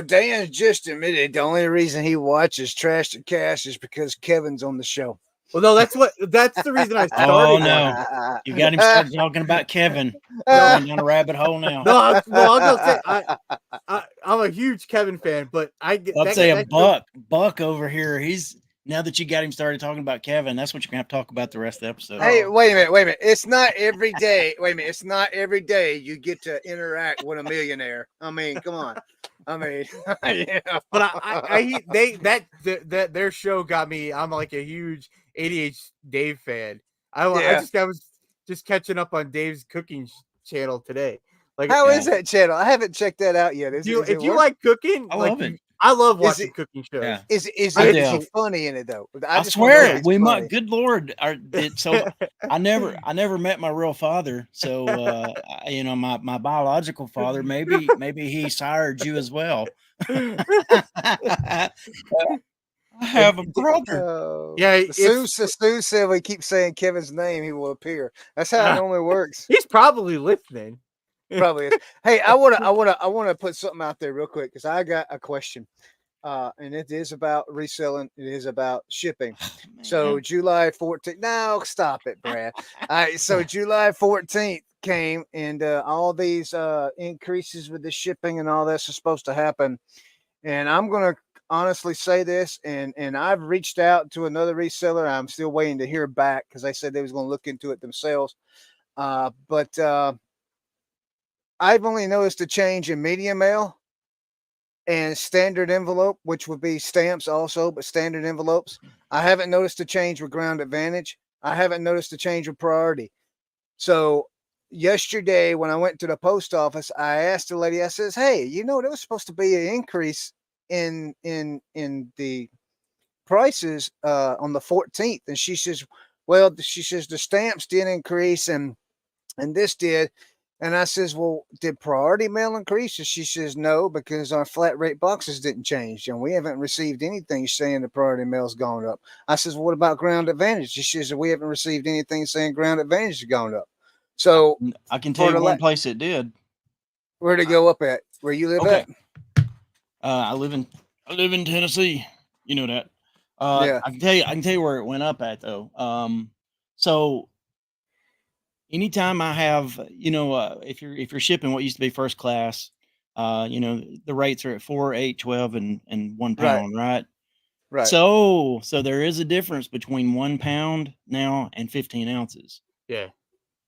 Dan just admitted the only reason he watches Trash to Cash is because Kevin's on the show. Well, no, that's the reason I started. Oh no, you got him started talking about Kevin. Going down a rabbit hole now. No, I'll go say I'm a huge Kevin fan, but I'd say Buck over here. Now that you got him started talking about Kevin, that's what you're gonna have to talk about the rest of the episode. Hey, wait a minute. It's not every day. It's not every day you get to interact with a millionaire. I mean, come on. I mean, yeah. But their show got me. I'm like a huge ADH Dave fan. I was just catching up on Dave's cooking channel today. How is that channel? I haven't checked that out yet. If you like cooking, I love it. I love watching cooking shows. Yeah. Is it funny in it though? I swear it. Good Lord. So I never met my real father. So my biological father, maybe he sired you as well. I have a brother. Yeah, Sue said we keep saying Kevin's name, he will appear. That's how it normally works. He's probably listening. Probably is. Hey, I wanna put something out there real quick because I got a question. And it is about reselling, it is about shipping. So July 14th. No, stop it, Brad. All right, so July 14th came and all these increases with the shipping and all this is supposed to happen. And I'm gonna honestly say this, and I've reached out to another reseller. I'm still waiting to hear back because they said they was going to look into it themselves. But I've only noticed a change in medium mail and standard envelope, which would be stamps also, but standard envelopes. I haven't noticed a change with Ground Advantage. I haven't noticed a change with Priority. So yesterday when I went to the post office, I asked the lady, I says, hey, there was supposed to be an increase in the prices on the 14th. And she says, the stamps did increase and this did. And I says, well, did Priority mail increase? And she says, no, because our flat rate boxes didn't change. And we haven't received anything saying the Priority mail's gone up. I says, well, what about Ground Advantage? She says, we haven't received anything saying Ground Advantage has gone up. So I can tell you one place it did. Where'd it go up at? Where you live at? I live in Tennessee. You know that. I can tell you where it went up at though. So anytime I have, if you're shipping what used to be first class, the rates are at 4, 8, 12, and 1 pound, right? Right. So there is a difference between 1 pound now and 15 ounces. Yeah.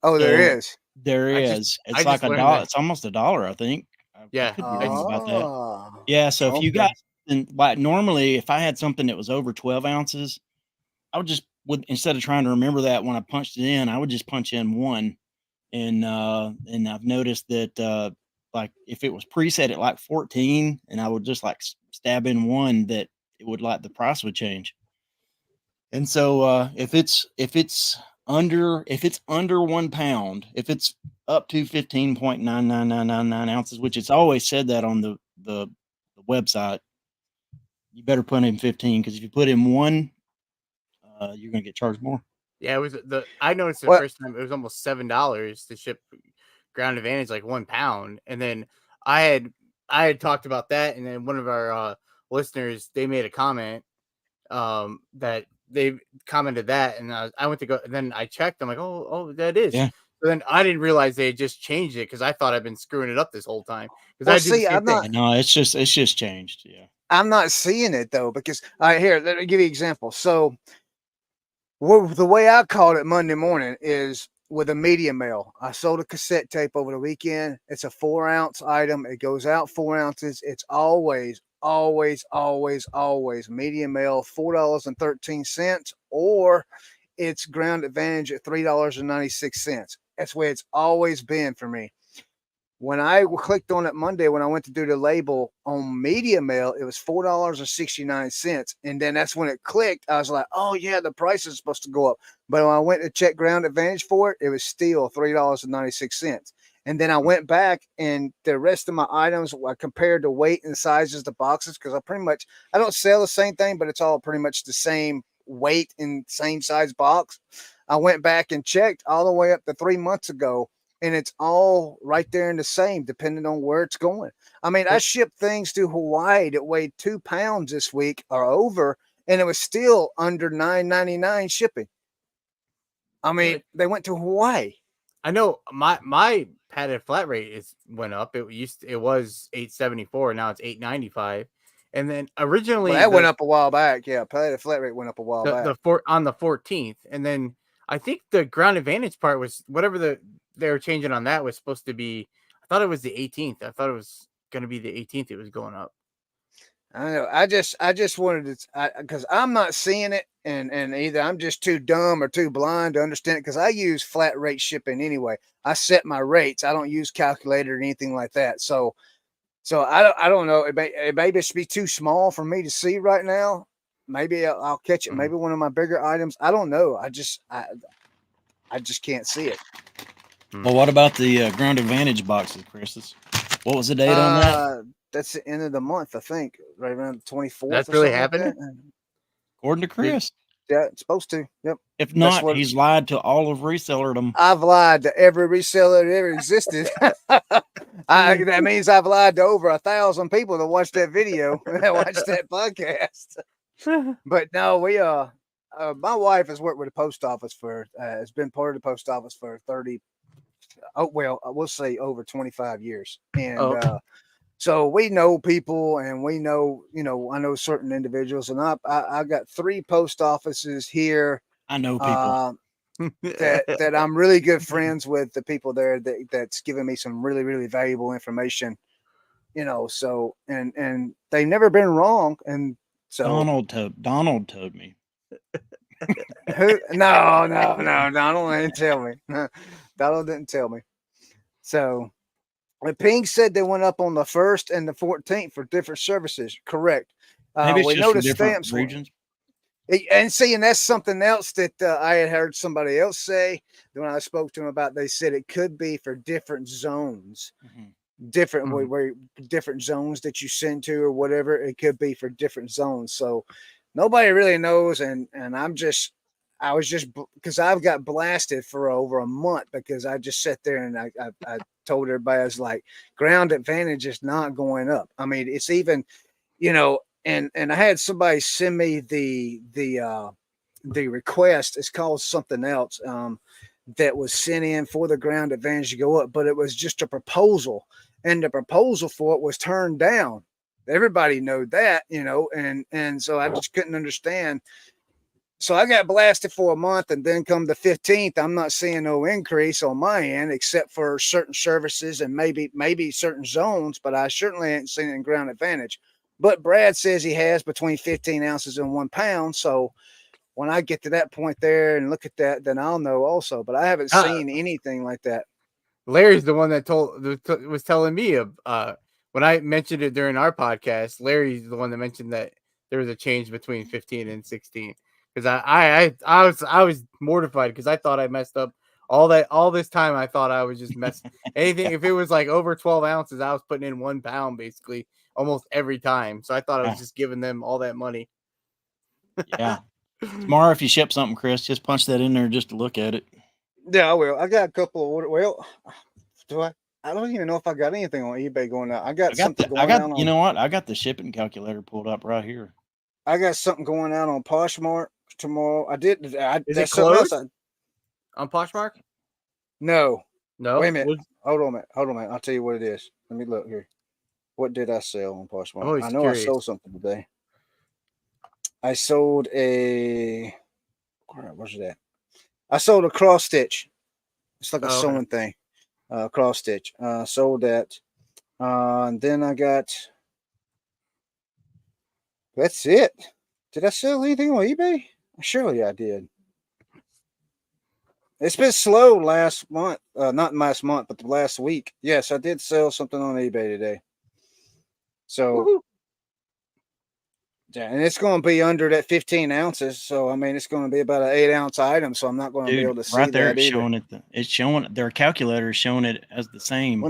Oh, there So is. there I is. It's just like learned $1. that. It's almost $1, I think. I Yeah, could be I wrong just about that. Oh, Yeah. So if you okay. got, like normally, if I had something that was over 12 ounces, I would instead of trying to remember that when I punched it in, I would just punch in 1. And I've noticed that like if it was preset at like 14 and I would just like stab in 1, that it would like the price would change. And so if it's under 1 pound, if it's up to 15.99999 ounces, which it's always said that on the website, you better put in 15, because if you put in 1, you're gonna get charged more. Yeah, it was I noticed the Well, first time it was almost $7 to ship Ground Advantage, like 1 pound. And then I had talked about that, and then one of our listeners, they made a comment that they commented that, and I went to go, and then I checked. I'm like, oh, that is. Yeah. So then I didn't realize they had just changed it, because I thought I'd been screwing it up this whole time, because well, I do the see, same thing. No, it's just changed. Yeah. I'm not seeing it though, because here, let me give you an example. So, the way I called it Monday morning is with a medium mail. I sold a cassette tape over the weekend. It's a 4-ounce item. It goes out 4 ounces. It's always, always, always, always medium mail, $4.13, or it's Ground Advantage at $3.96. That's where it's always been for me. When I clicked on it Monday, when I went to do the label on media mail, it was $4.69. And then that's when it clicked. I was like, oh, yeah, the price is supposed to go up. But when I went to check Ground Advantage for it, it was still $3.96. And then I went back, and the rest of my items, I compared the weight and sizes, the boxes, because I don't sell the same thing, but it's all pretty much the same weight and same size box. I went back and checked all the way up to 3 months ago, and it's all right there in the same, depending on where it's going. I mean, I shipped things to Hawaii that weighed 2 pounds this week or over, and it was still under $9.99 shipping. I mean, they went to Hawaii. I know my padded flat rate went up. It was $8.74, now it's $8.95. And then originally that went up a while back. Yeah, padded flat rate went up a while back. On the 14th, and then I think the Ground Advantage part was whatever they were changing on that was supposed to be. I thought it was the 18th. I thought it was going to be the 18th. It was going up. I know. I just wanted to, because I'm not seeing it, and either I'm just too dumb or too blind to understand it, because I use flat rate shipping anyway. I set my rates. I don't use calculator or anything like that. So I don't know. It may just be too small for me to see right now. Maybe I'll catch it. Mhm. Maybe one of my bigger items. I don't know. I just can't see it. Well, what about the Ground Advantage boxes, Chris? What was the date on that? That's the end of the month, I think, right around the 24th. That's really happening? According to Chris. Yeah, it's supposed to. Yep. If not, he's lied to all of resellerdom. I've lied to every reseller that ever existed. That means I've lied to over 1,000 people that watched that video, that watched that podcast. But no, my wife has worked with the post office has been part of the post office for 30. Oh, well, we'll say over 25 years. And so we know people, and we know, I know certain individuals, and I got 3 post offices here. I know people that I'm really good friends with, the people there that's giving me some really, really valuable information, so, and they've never been wrong. And so Donald told me. who? No, Donald didn't tell me. Donald didn't tell me. So Ping said they went up on the 1st and the 14th for different services. Correct. Maybe it's we just know for the different stamps regions. And see, and that's something else that I had heard somebody else say when I spoke to them about. They said it could be for different zones, different where different zones that you send to or whatever. It could be for different zones. So nobody really knows. And I was just, because I've got blasted for over a month, because I just sat there and I told everybody, I was like, Ground Advantage is not going up. I mean, it's even, and I had somebody send me the the request is called something else. That was sent in for the ground advantage to go up, but it was just a proposal, and the proposal for it was turned down. Everybody knew that, and so I just couldn't understand. So I got blasted for a month, and then come the 15th, I'm not seeing no increase on my end except for certain services and maybe certain zones, but I certainly ain't seen it in ground advantage. But Brad says he has between 15 ounces and 1 pound, so when I get to that point there and look at that, then I'll know also. But I haven't seen anything like that. Larry's the one that was telling me when I mentioned it during our podcast. Larry's the one that mentioned that there was a change between 15 and 16. Because I was mortified because I thought I messed up all this time. I thought I was just messing anything. If it was like over 12 ounces, I was putting in 1 pound basically almost every time. So I thought I was just giving them all that money. Yeah. Tomorrow, if you ship something, Chris, just punch that in there just to look at it. Yeah, I will. I got a couple of orders. Well, do I? I don't even know if I got anything on eBay going out. I got something going out. You know what? I got the shipping calculator pulled up right here. I got something going out on Poshmark tomorrow. I did. Is it closed on Poshmark? No. Wait a minute. Hold on a minute. I'll tell you what it is. Let me look here. What did I sell on Poshmark? I know curious. I sold something today. I sold a. Where's it at? I sold a cross stitch. It's like a sewing thing. Cross stitch. Sold that. And then I got. That's it. Did I sell anything on eBay? Surely I did. It's been slow last month. Not last month, but the last week. Yes, I did sell something on eBay today. So. Woo-hoo. Yeah, and it's going to be under that 15 ounces. So, I mean, it's going to be about an 8-ounce item. So, I'm not going to be able to see right there, that it's either. showing it. It's showing their calculator is showing it as the same.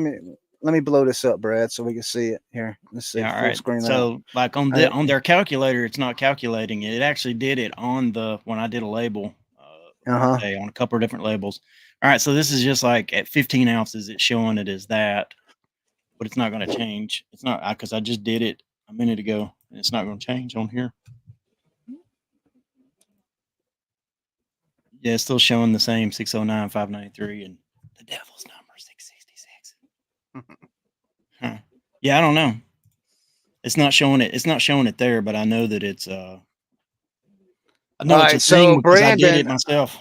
Let me blow this up, Brad, so we can see it here. Let's see. Yeah, all right. Screen so, like on their calculator, it's not calculating it. It actually did it on when I did a label on a couple of different labels. All right, so this is just like at 15 ounces, it's showing it as that, but it's not going to change. It's not because I just did it a minute ago. It's not going to change on here. Yeah, it's still showing the same 609, 593, and the devil's number 666. Huh. Yeah, I don't know. It's not showing it. It's not showing it there, but I know that it's. I know it's a thing because I did it myself.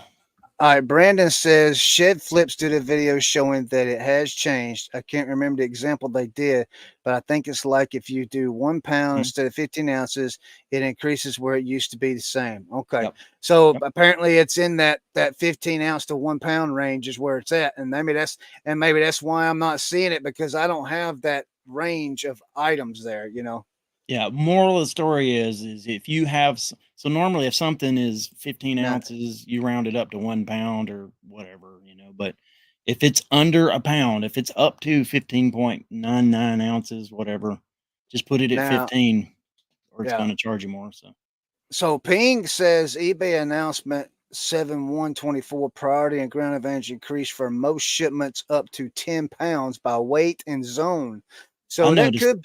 All right, Brandon says Shed Flips did a video showing that it has changed. I can't remember the example they did, but I think it's like if you do 1 pound instead of 15 ounces, it increases where it used to be the same. Okay, so apparently it's in that 15 ounce to 1 pound range is where it's at, and maybe that's why I'm not seeing it because I don't have that range of items there. Yeah, moral of the story is if you have so normally if something is 15 ounces, you round it up to 1 pound or whatever, but if it's under a pound, if it's up to 15.99 ounces, whatever, just put it at 15 or it's going to charge you more. So Ping says eBay announcement 7/1/24 priority and ground advantage increase for most shipments up to 10 pounds by weight and zone. So that could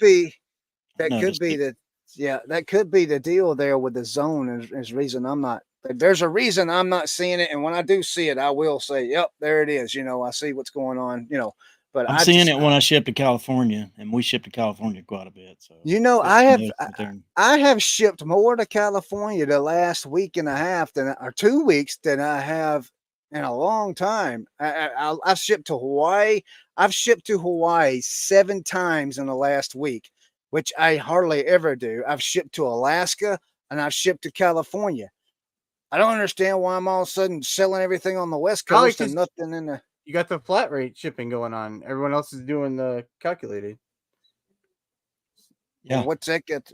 be the deal there with the zone is reason I'm not. There's a reason I'm not seeing it, and when I do see it, I will say, "Yep, there it is." I see what's going on. But I'm seeing it when I ship to California, and we ship to California quite a bit. So I have shipped more to California the last week and a half or 2 weeks than I have in a long time. I've shipped to Hawaii. I've shipped to Hawaii 7 times in the last week, which I hardly ever do. I've shipped to Alaska and I've shipped to California. I don't understand why I'm all of a sudden selling everything on the West Coast and nothing in the. You got the flat rate shipping going on. Everyone else is doing the calculated. Yeah. Well, what's that get?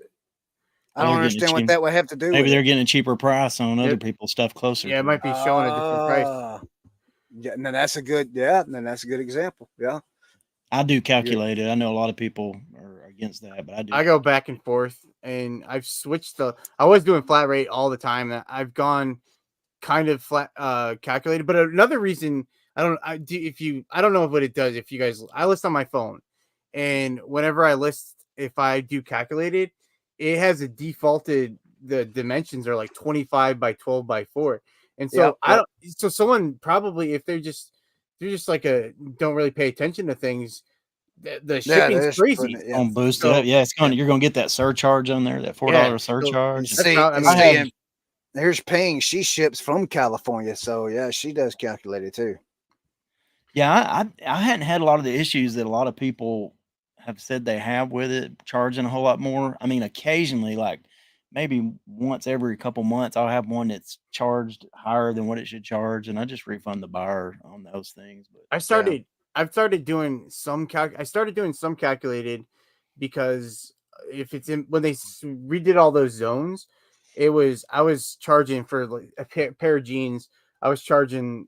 I don't understand what that would have to do with it. Maybe they're getting a cheaper price on other people's stuff closer. Yeah, it might be showing a different price. Yeah, then that's a good example. Yeah. I do calculated. I know a lot of people are against that, but I do. I go back and forth, and I've switched I was doing flat rate all the time. I've gone kind of flat calculated, but another reason I don't know what it does. If you guys, I list on my phone, and whenever I list, if I do calculated, it has a defaulted the dimensions are like 25 by 12 by 4. And so Yep, I yep. don't. So someone probably, if they're just like don't really pay attention to things, the Yeah, shipping's they're just putting crazy. it. Yeah. On boost it So up. Yeah, it's yeah, gonna you're gonna get that surcharge on there, that $4 so And surcharge. that's see, how I and mean. I see, have and here's Ping. She ships from California, so yeah, she does calculate it too. Yeah, I hadn't had a lot of the issues that a lot of people have said they have with it, charging a whole lot more. I mean, occasionally, like maybe once every couple months, I'll have one that's charged higher than what it should charge, and I just refund the buyer on those things. But Yeah. I've started doing some I started doing some calculated, because if it's in when they redid all those zones, I was charging for like a pair of jeans. I was charging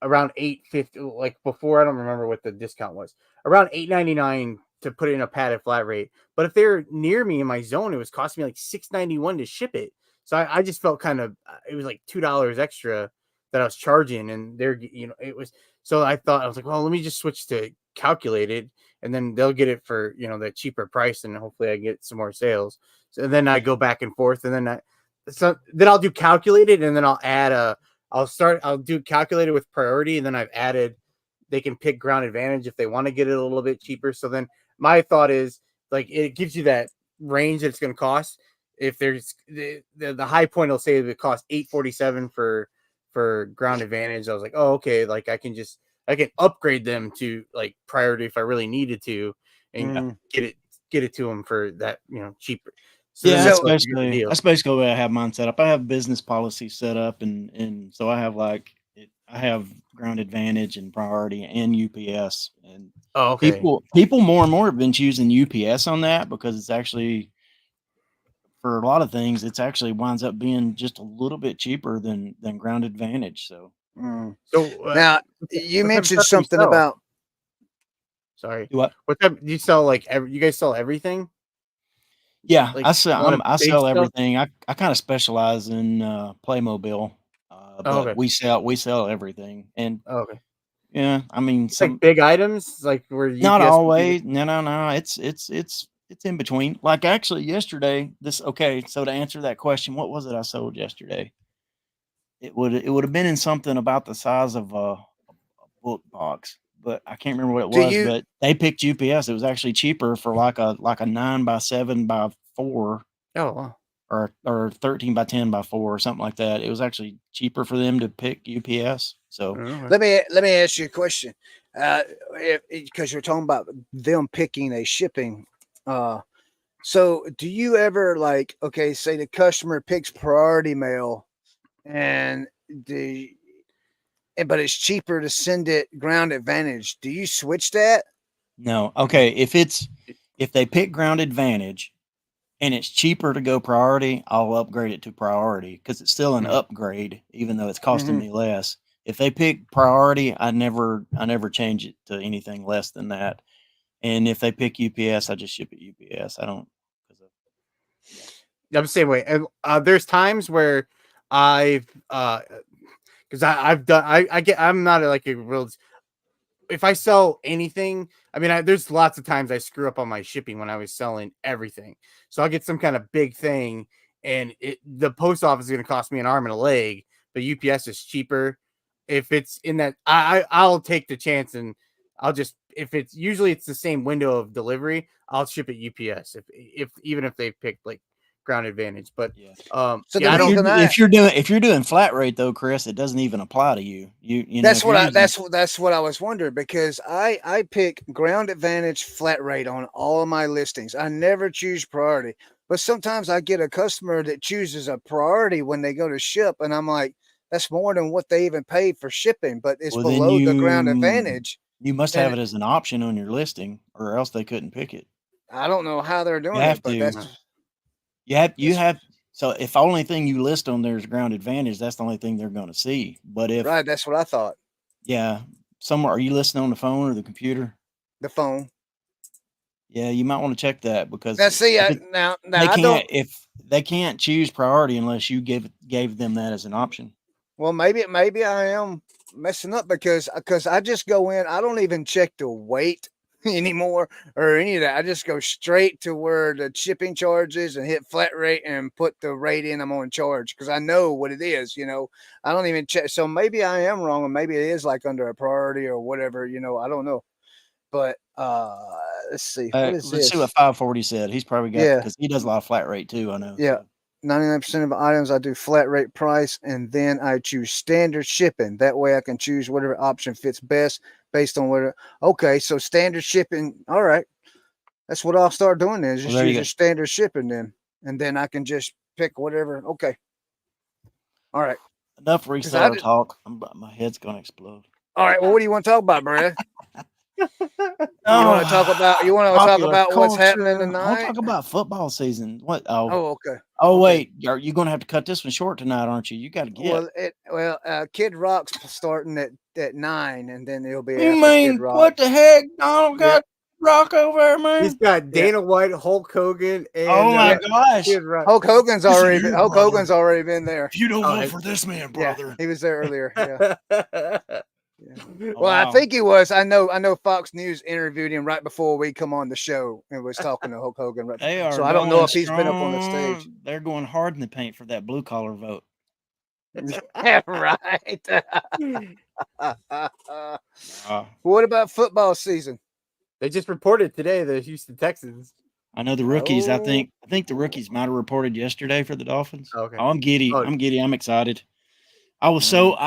around 850, like before. I don't remember what the discount was. Around 899 to put it in a padded flat rate. But if they're near me in my zone, it was costing me like 691 to ship it. So I just felt kind of, it was like $2 extra that I was charging, and it was. So I was like, well, let me just switch to calculated, and then they'll get it for the cheaper price, and hopefully I get some more sales. So then I go back and forth, and then I'll do calculated, and then I'll do calculated with priority, and then I've added they can pick ground advantage if they want to get it a little bit cheaper. So then my thought is, like, it gives you that range that it's going to cost. If there's the high point, will say it would cost $847 for ground advantage. I was like, oh, okay, like I can upgrade them to like priority if I really needed to, and get it to them for that cheaper. So yeah, then that's that's like a good deal. basically the way I have mine set up. I have business policy set up, and so I have I have ground advantage and priority and UPS, and Oh, okay. people more and more have been choosing UPS on that because it's actually, for a lot of things, it's actually winds up being just a little bit cheaper than ground advantage. So So Now you what type of mentioned stuff do you something sell? about do what? What type do you sell? Like you guys sell everything? Yeah, Like a lot of I base sell stuff? everything. I kind of specialize in Playmobil, Oh, but okay. we sell everything. And Oh, okay. yeah, I mean, It's like big items, like where not UPS would be. always. No. It's in between. Like actually yesterday, okay, so to answer that question, what was it I sold yesterday? It would have been in something about the size of a book box, but I can't remember what it do was, you but they picked UPS. It was actually cheaper for like a 9 by 7 by 4 Oh, wow. or 13 by 10 by 4 or something like that. It was actually cheaper for them to pick UPS. So Okay. let me ask you a question. Because you're talking about them picking a shipping. So do you ever, like, okay, say the customer picks priority mail and but it's cheaper to send it ground advantage. Do you switch that? no, okay. If they pick ground advantage and it's cheaper to go priority, I'll upgrade it to priority because it's still an upgrade, even though it's costing me less. If they pick priority, I never change it to anything less than that. And if they pick UPS, I just ship it UPS. I don't. I'm the same way. And there's times where I've because I've done I'm not like a real, if I sell anything, I mean, there's lots of times I screw up on my shipping when I was selling everything. So I'll get some kind of big thing, and the post office is going to cost me an arm and a leg, but UPS is cheaper. If it's in that, I'll take the chance, and I'll just, if it's usually it's the same window of delivery, I'll ship it UPS if even if they picked like ground advantage. But Yeah. So yeah, the I don't. reason If you're doing flat rate though, Chris, it doesn't even apply to you. You know that's if what you're I using that's what I was wondering, because I pick ground advantage flat rate on all of my listings. I never choose priority, but sometimes I get a customer that chooses a priority when they go to ship, and I'm like, that's more than what they even paid for shipping, but it's well, then below the ground advantage. you must have And it as an option on your listing, or else they couldn't pick it. I don't know how they're You doing it, have but to. that's You that's have. So if the only thing you list on there is ground advantage, that's the only thing they're going to see. But if right. That's what I thought. yeah, somewhere are you listening on the phone or the computer? The phone. Yeah, you might want to check that because Now, see, if it, now they I don't. can't if they can't choose priority unless you gave them that as an option. Well, maybe I am messing up because I just go in. I don't even check the weight. anymore or any of that. I just go straight to where the shipping charge is and hit flat rate and put the rate in I'm on charge because I know what it is. I don't even check. So maybe I am wrong, and maybe it is like under a priority or whatever. I don't know. But let's see. What is Let's see this? what 540 said. He's probably got Yeah. because he does a lot of flat rate too. I know. Yeah. So. 99% of items I do flat rate price, and then I choose standard shipping. That way I can choose whatever option fits best based on whether. Okay, so standard shipping. All right, that's what I'll start doing then. Just use standard shipping then, and then I can just pick whatever. Okay. All right. Enough reseller talk. My head's gonna explode. All right. Well, what do you want to talk about, Brad? You want to talk about what's happening tonight? I want to talk about football season. What? Oh, okay. Oh, wait. You're going to have to cut this one short tonight, aren't you? You got to get. Kid Rock's starting at 9, and then it'll be. You mean Kid Rock. What the heck? Donald got Rock over there, man. He's got Dana White, Hulk Hogan, and oh my gosh, Hulk Hogan's already been there. If you don't vote for this man, brother, he was there earlier. Yeah. Yeah. Well, I think he was. I know Fox News interviewed him right before we come on the show and was talking to Hulk Hogan. Right. So I don't know if he's been up on the stage. They're going hard in the paint for that blue collar vote. Right. What about football season? They just reported today the Houston Texans. I know the rookies. I think the rookies might have reported yesterday for the Dolphins. Okay. Oh, I'm giddy. I'm giddy. I'm excited. I was so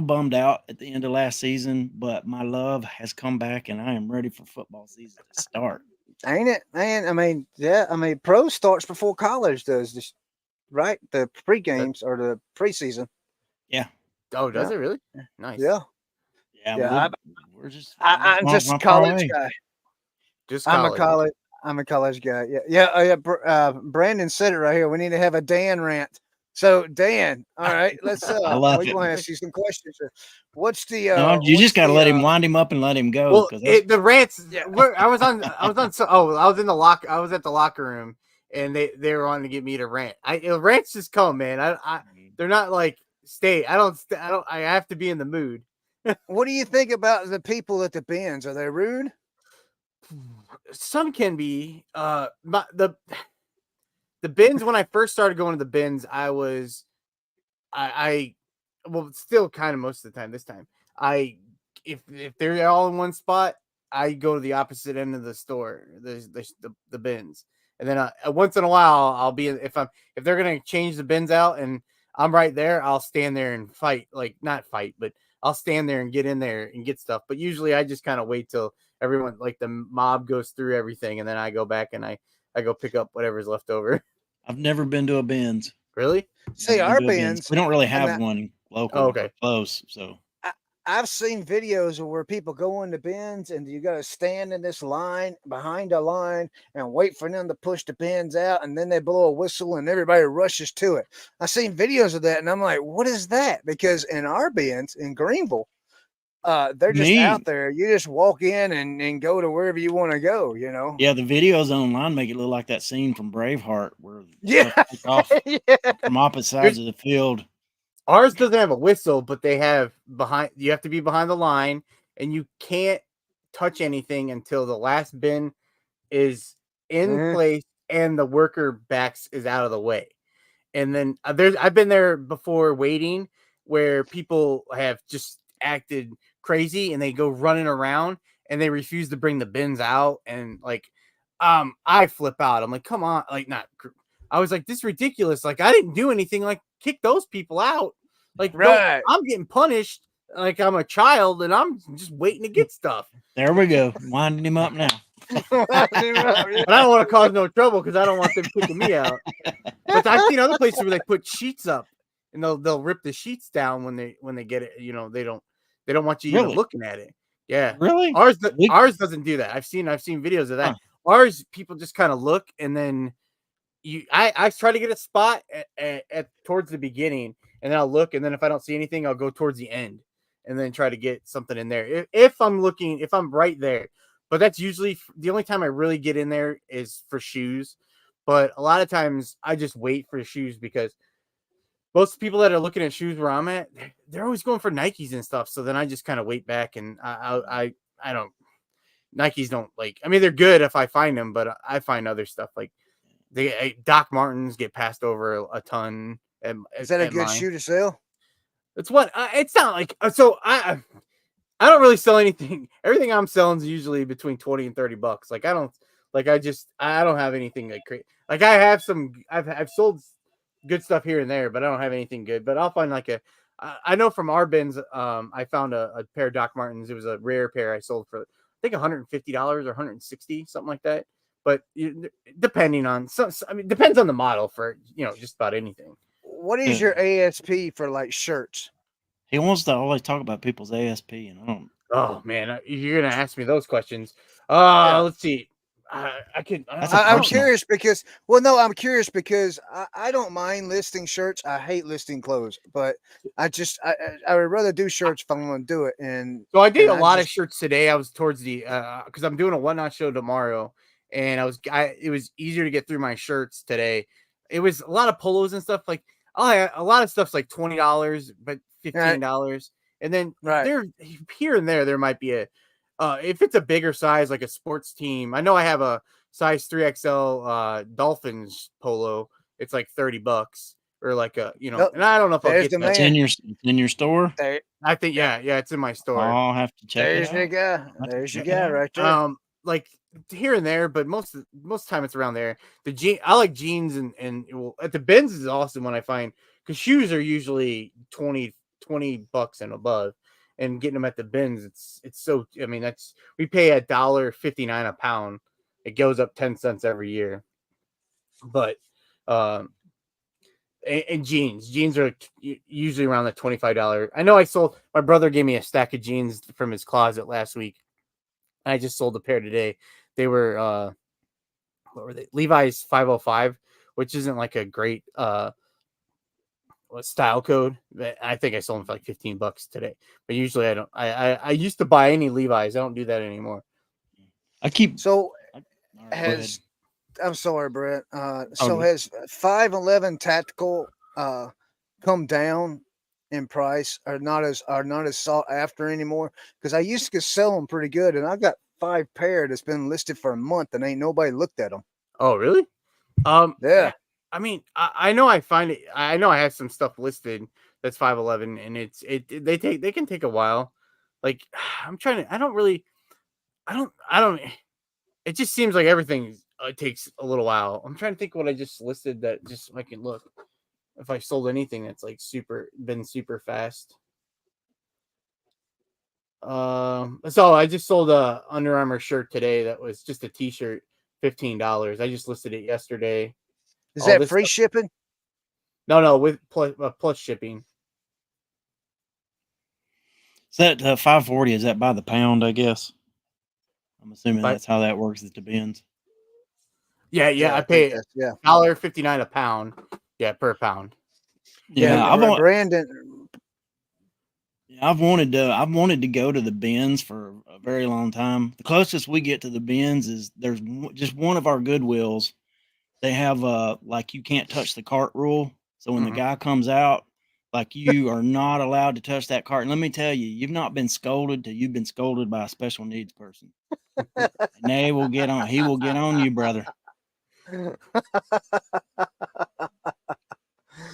bummed out at the end of last season, but my love has come back, and I am ready for football season to start. Ain't it, man? I mean, yeah. I mean, pro starts before college does, right? The pre games or the preseason. Yeah. Oh, does it really? Nice. Yeah. Yeah. I'm just a college guy. I'm a college guy. Yeah. Brandon said it right here. We need to have a Dan rant. So Dan, all right, let's. We're going to ask you some questions. What's the? You just got to let him wind him up and let him go. Well, the rants. Yeah. I was on. I was in the lock. I was at the locker room, and they were on to get me to rant. Rants just come, man. They're not like stay. I have to be in the mood. What do you think about the people at the bins? Are they rude? Some can be. The bins, when I first started going to the bins, well, still kind of most of the time. This time, if they're all in one spot, I go to the opposite end of the store, the bins, and then once in a while I'll be if they're gonna change the bins out and I'm right there, I'll stand there and fight, like not fight, but I'll stand there and get in there and get stuff. But usually I just kind of wait till everyone, like the mob, goes through everything, and then I go back and I go pick up whatever's left over. I've never been to a Ben's. Really? See, our Ben's. We don't really have one local close. So I've seen videos of where people go into bins and you got to stand in this line behind a line and wait for them to push the bins out, and then they blow a whistle and everybody rushes to it. I've seen videos of that, and I'm like, what is that? Because in our bins in Greenville, they're just out there. You just walk in and go to wherever you want to go, Yeah, the videos online make it look like that scene from Braveheart where take off from opposite sides of the field. Ours doesn't have a whistle, but they have you have to be behind the line, and you can't touch anything until the last bin is in place and the worker backs is out of the way. And then I've been there before waiting where people have just acted crazy and they go running around and they refuse to bring the bins out, and I flip out. I'm like, come on, I was like, this is ridiculous. Like, I didn't do anything. Like, kick those people out. Like, right. I'm getting punished like I'm a child, and I'm just waiting to get stuff. There we go, winding him up now. But I don't want to cause no trouble because I don't want them kicking me out. But I've seen other places where they put sheets up and they'll rip the sheets down when they get it. They don't want you even looking at it. Yeah, really. Ours doesn't do that. I've seen videos of that. Ours, people just kind of look, and then I try to get a spot at towards the beginning, and then I'll look, and then if I don't see anything, I'll go towards the end, and then try to get something in there. If I'm right there. But that's usually the only time I really get in there is for shoes. But a lot of times I just wait for shoes because most people that are looking at shoes where I'm at, they're always going for Nikes and stuff. So then I just kind of wait back, and I don't. Nikes don't like. I mean, they're good if I find them, but I find other stuff like Doc Martens get passed over a ton. Is that a at good mine. shoe to sell? It's what it's not like. So I don't really sell anything. Everything I'm selling is usually between $20 and $30. Like I don't have anything like crazy. Like I have some. I've sold good stuff here and there, but I don't have anything good. But I'll find like I know from our bins. I found a pair of Doc Martens. It was a rare pair I sold for I think $150 or $160, something like that. But depending on depends on the model for just about anything. What is your ASP for like shirts? He wants to always talk about people's ASP, and I don't. Oh man, you're gonna ask me those questions. Yeah. Let's see. I'm curious because I'm curious because I don't mind listing shirts. I hate listing clothes, but I would rather do shirts if I'm going to do it. And so I did a lot of shirts today. I was towards the because I'm doing a Whatnot show tomorrow, and it was easier to get through my shirts today. It was a lot of polos and stuff like a lot of stuff's like $20, but $15, and then there here and there might be a. If it's a bigger size, like a sports team, I know I have a size 3XL Dolphins polo. It's like $30, or like and I don't know if I'll get that. In your store. I think yeah, it's in my store. I'll have to check. There's your guy. There's your guy right there. Like here and there, but most of the time it's around there. I like jeans and at the bins is awesome when I find because shoes are usually $20 and above. And getting them at the bins, it's so. I mean, we pay $1.59 a pound. It goes up 10 cents every year. But, and jeans are usually around the $25. I know my brother gave me a stack of jeans from his closet last week. I just sold a pair today. They were what were they? Levi's 505, which isn't like a great style code. I think I sold them for like $15 today, but usually I don't. I used to buy any Levi's. I don't do that anymore. I'm sorry, Brett. Has 511 Tactical come down in price? Are not as sought after anymore? Because I used to sell them pretty good, and I got 5 pair that's been listed for a month, and ain't nobody looked at them. Oh, really? Yeah. I mean, I know I find it. I know I have some stuff listed that's 511, and they can take a while. Like I'm trying to. I don't. It just seems like everything takes a little while. I'm trying to think what I just listed that just so I can look if I sold anything that's like been super fast. So I just sold a Under Armour shirt today that was just a t-shirt, $15. I just listed it yesterday. Is that free shipping? No, with plus shipping. Is that 540? Is that by the pound? I guess. I'm assuming that's how that works at the bins. Yeah. I pay $1.59 a pound. Yeah, per pound. Yeah, Brandon. I've wanted to go to the bins for a very long time. The closest we get to the bins is there's just one of our Goodwills. They have like you can't touch the cart rule. So when the guy comes out, like you are not allowed to touch that cart. And let me tell you, you've not been scolded till you've been scolded by a special needs person. And he will get on you, brother.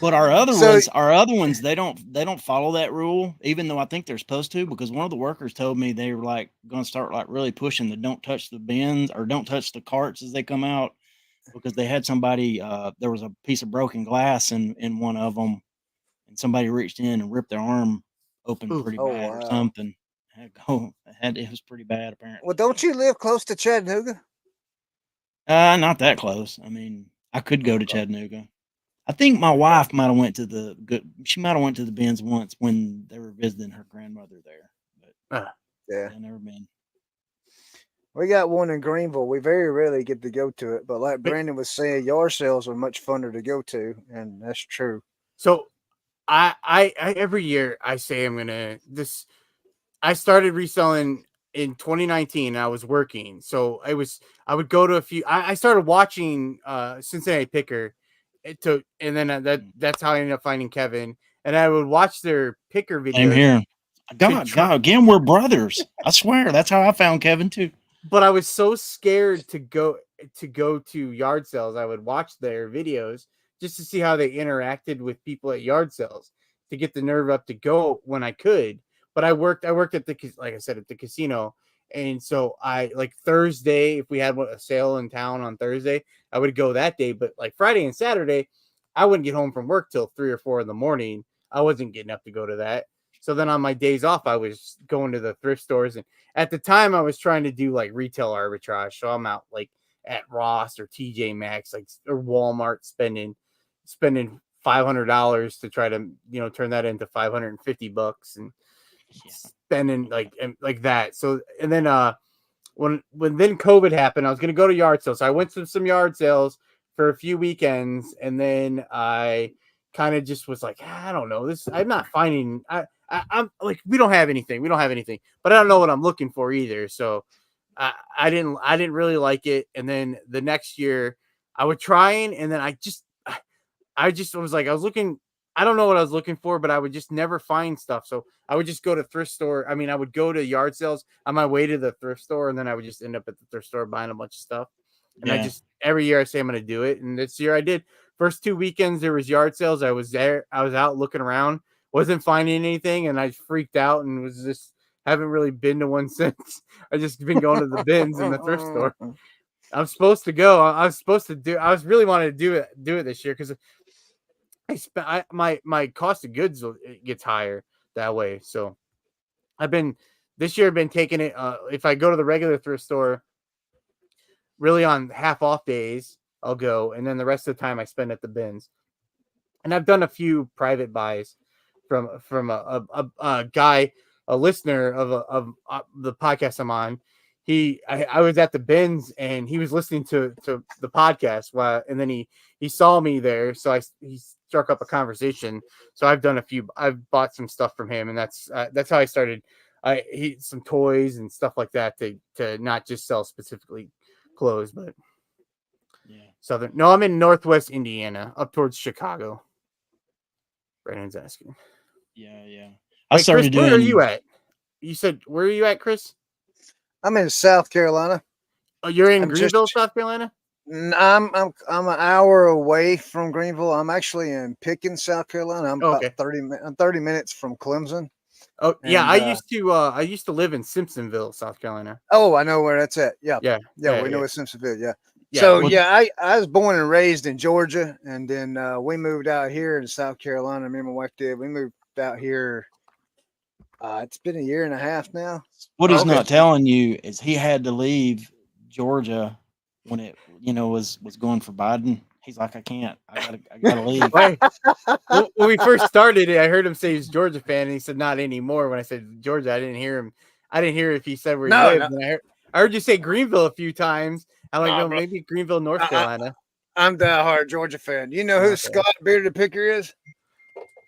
But our other ones, they don't follow that rule, even though I think they're supposed to, because one of the workers told me they were like going to start like really pushing the don't touch the bins or don't touch the carts as they come out, because they had somebody, there was a piece of broken glass in one of them, and somebody reached in and ripped their arm open pretty bad or something. It was pretty bad apparently. Well, don't you live close to Chattanooga? Not that close. I mean, I could go to Chattanooga. I think my wife might have went to the bins once when they were visiting her grandmother there. But I've never been. We got one in Greenville. We very rarely get to go to it, but like Brandon was saying, yard sales are much funner to go to, and that's true. So, I every year I say I'm gonna this. I started reselling in 2019. I was working, so I would go to a few. I started watching Cincinnati Picker, and then that's how I ended up finding Kevin, and I would watch their Picker videos. Same here. God, again, we're brothers. I swear, that's how I found Kevin too. but I was so scared to go to yard sales. I would watch their videos just to see how they interacted with people at yard sales to get the nerve up to go when I could. But I worked at like I said, at the casino. And so I like Thursday, if we had a sale in town on Thursday, I would go that day. But like Friday and Saturday, I wouldn't get home from work till 3 or 4 in the morning. I wasn't getting up to go to that. So then on my days off, I was going to the thrift stores. And at the time I was trying to do like retail arbitrage. So I'm out like at Ross or TJ Maxx, like or Walmart spending $500 to try to, turn that into $550 and spending like that. So, and then, when then COVID happened, I was going to go to yard sales. So I went to some yard sales for a few weekends. And then I kind of just was like, I don't know this. I'm not finding, I'm like, we don't have anything, but I don't know what I'm looking for either. So I didn't really like it. And then the next year I was trying, and then I just was like, I was looking, I don't know what I was looking for, but I would just never find stuff. So I would just go to thrift store. I mean, I would go to yard sales on my way to the thrift store, and then I would just end up at the thrift store buying a bunch of stuff. And I just, every year I say I'm going to do it. And this year I did. First 2 weekends, there was yard sales. I was there. I was out looking around, wasn't finding anything. And I freaked out and was just, haven't really been to one since. I just been going to the bins in the thrift store. I'm supposed to go. I was really wanting to do it this year because my cost of goods gets higher that way. So this year I've been taking it. If I go to the regular thrift store, really on half off days, I'll go, and then the rest of the time I spend at the bins. And I've done a few private buys from a guy, a listener of the podcast I'm on. I was at the bins and he was listening to the podcast and then he saw me there. So he struck up a conversation. So I've bought some stuff from him, and that's how I started. Some toys and stuff like that to not just sell specifically clothes, but southern. No, I'm in Northwest Indiana, up towards Chicago. Brandon's asking. Yeah. I started Chris, where are you at? You said, where are you at, Chris? I'm in South Carolina. Oh, you're in Greenville, South Carolina? I'm an hour away from Greenville. I'm actually in Pickin, South Carolina. I'm about 30 minutes from Clemson. Oh, yeah. I used to live in Simpsonville, South Carolina. Oh, I know where that's at. Yeah. We know it's Simpsonville. Yeah. So I was born and raised in Georgia, and then we moved out here in South Carolina. Me and my wife did. We moved out here. It's been a year and a half now. What he's not telling you is he had to leave Georgia when it was going for Biden. He's like, I can't. I gotta leave. When we first started it, I heard him say he's a Georgia fan, and he said not anymore. When I said Georgia, I didn't hear him. I didn't hear if he said where he lived. No. I heard you say Greenville a few times. I'm like, maybe Greenville, North Carolina. I'm diehard Georgia fan. You know who Scott Bearded Picker is?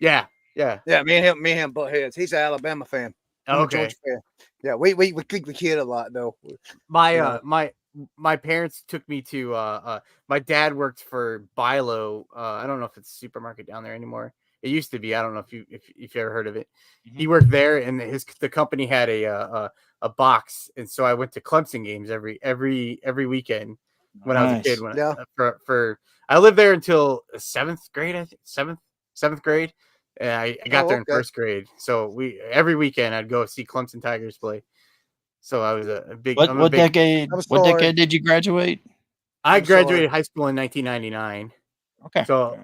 Yeah. Me and him butt heads. He's an Alabama fan. I'm a Georgia fan. Yeah, we kick the kid a lot though. My parents took me to my dad worked for Bilo. I don't know if it's a supermarket down there anymore. It used to be. I don't know if you ever heard of it. Mm-hmm. He worked there, and the company had a box, and so I went to Clemson games every weekend when I was a kid. I lived there until seventh grade. I think seventh grade. And I got there in first grade. So every weekend I'd go see Clemson Tigers play. So I was a big. What decade did you graduate? I graduated high school in 1999. Okay. So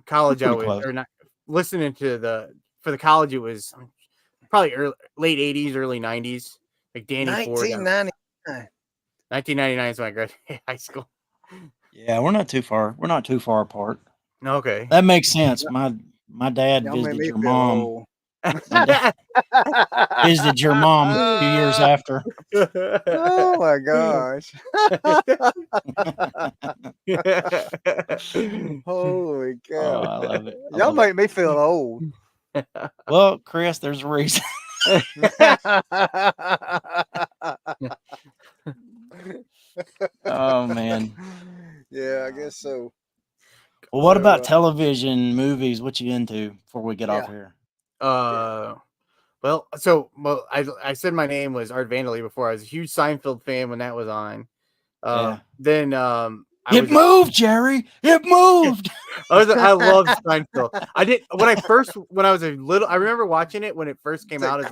college I was not listening to for the college. It was probably late 80s, early 90s, like Danny Ford. 1999 is when I graduated high school. Yeah, we're not too far. We're not too far apart. Okay, that makes sense. My dad visited your mom. Visited your mom a few years after. Oh my gosh. Holy cow. Oh, I love it. Y'all make me feel old. Well, Chris, there's a reason. Oh man. Yeah, I guess so. Well, what about television, movies? What you into before we get off here? I said my name was Art Vanderlee before. I was a huge Seinfeld fan when that was on. Then it moved, Jerry. It moved. I love Seinfeld. When I was a little, I remember watching it when it first came out as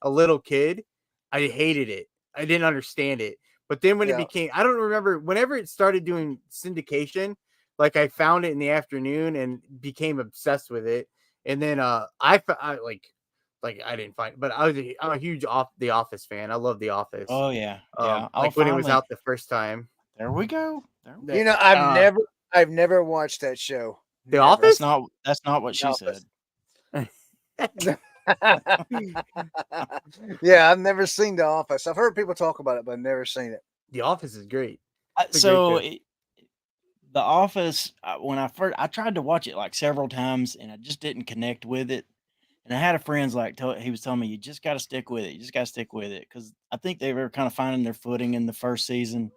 a little kid. I hated it. I didn't understand it. But then when it became, I don't remember, whenever it started doing syndication, like I found it in the afternoon and became obsessed with it. And then I didn't find it, but I'm a huge The Office fan. I love The Office. Oh yeah. When it was out the first time. There we go. I've never watched that show. The Office? That's not what she said. Yeah, I've never seen The Office. I've heard people talk about it, but I've never seen it. The Office is great. The Office, when I tried to watch it like several times, and I just didn't connect with it. And I had a friend he was telling me, you just got to stick with it. You just got to stick with it, because I think they were kind of finding their footing in the first season.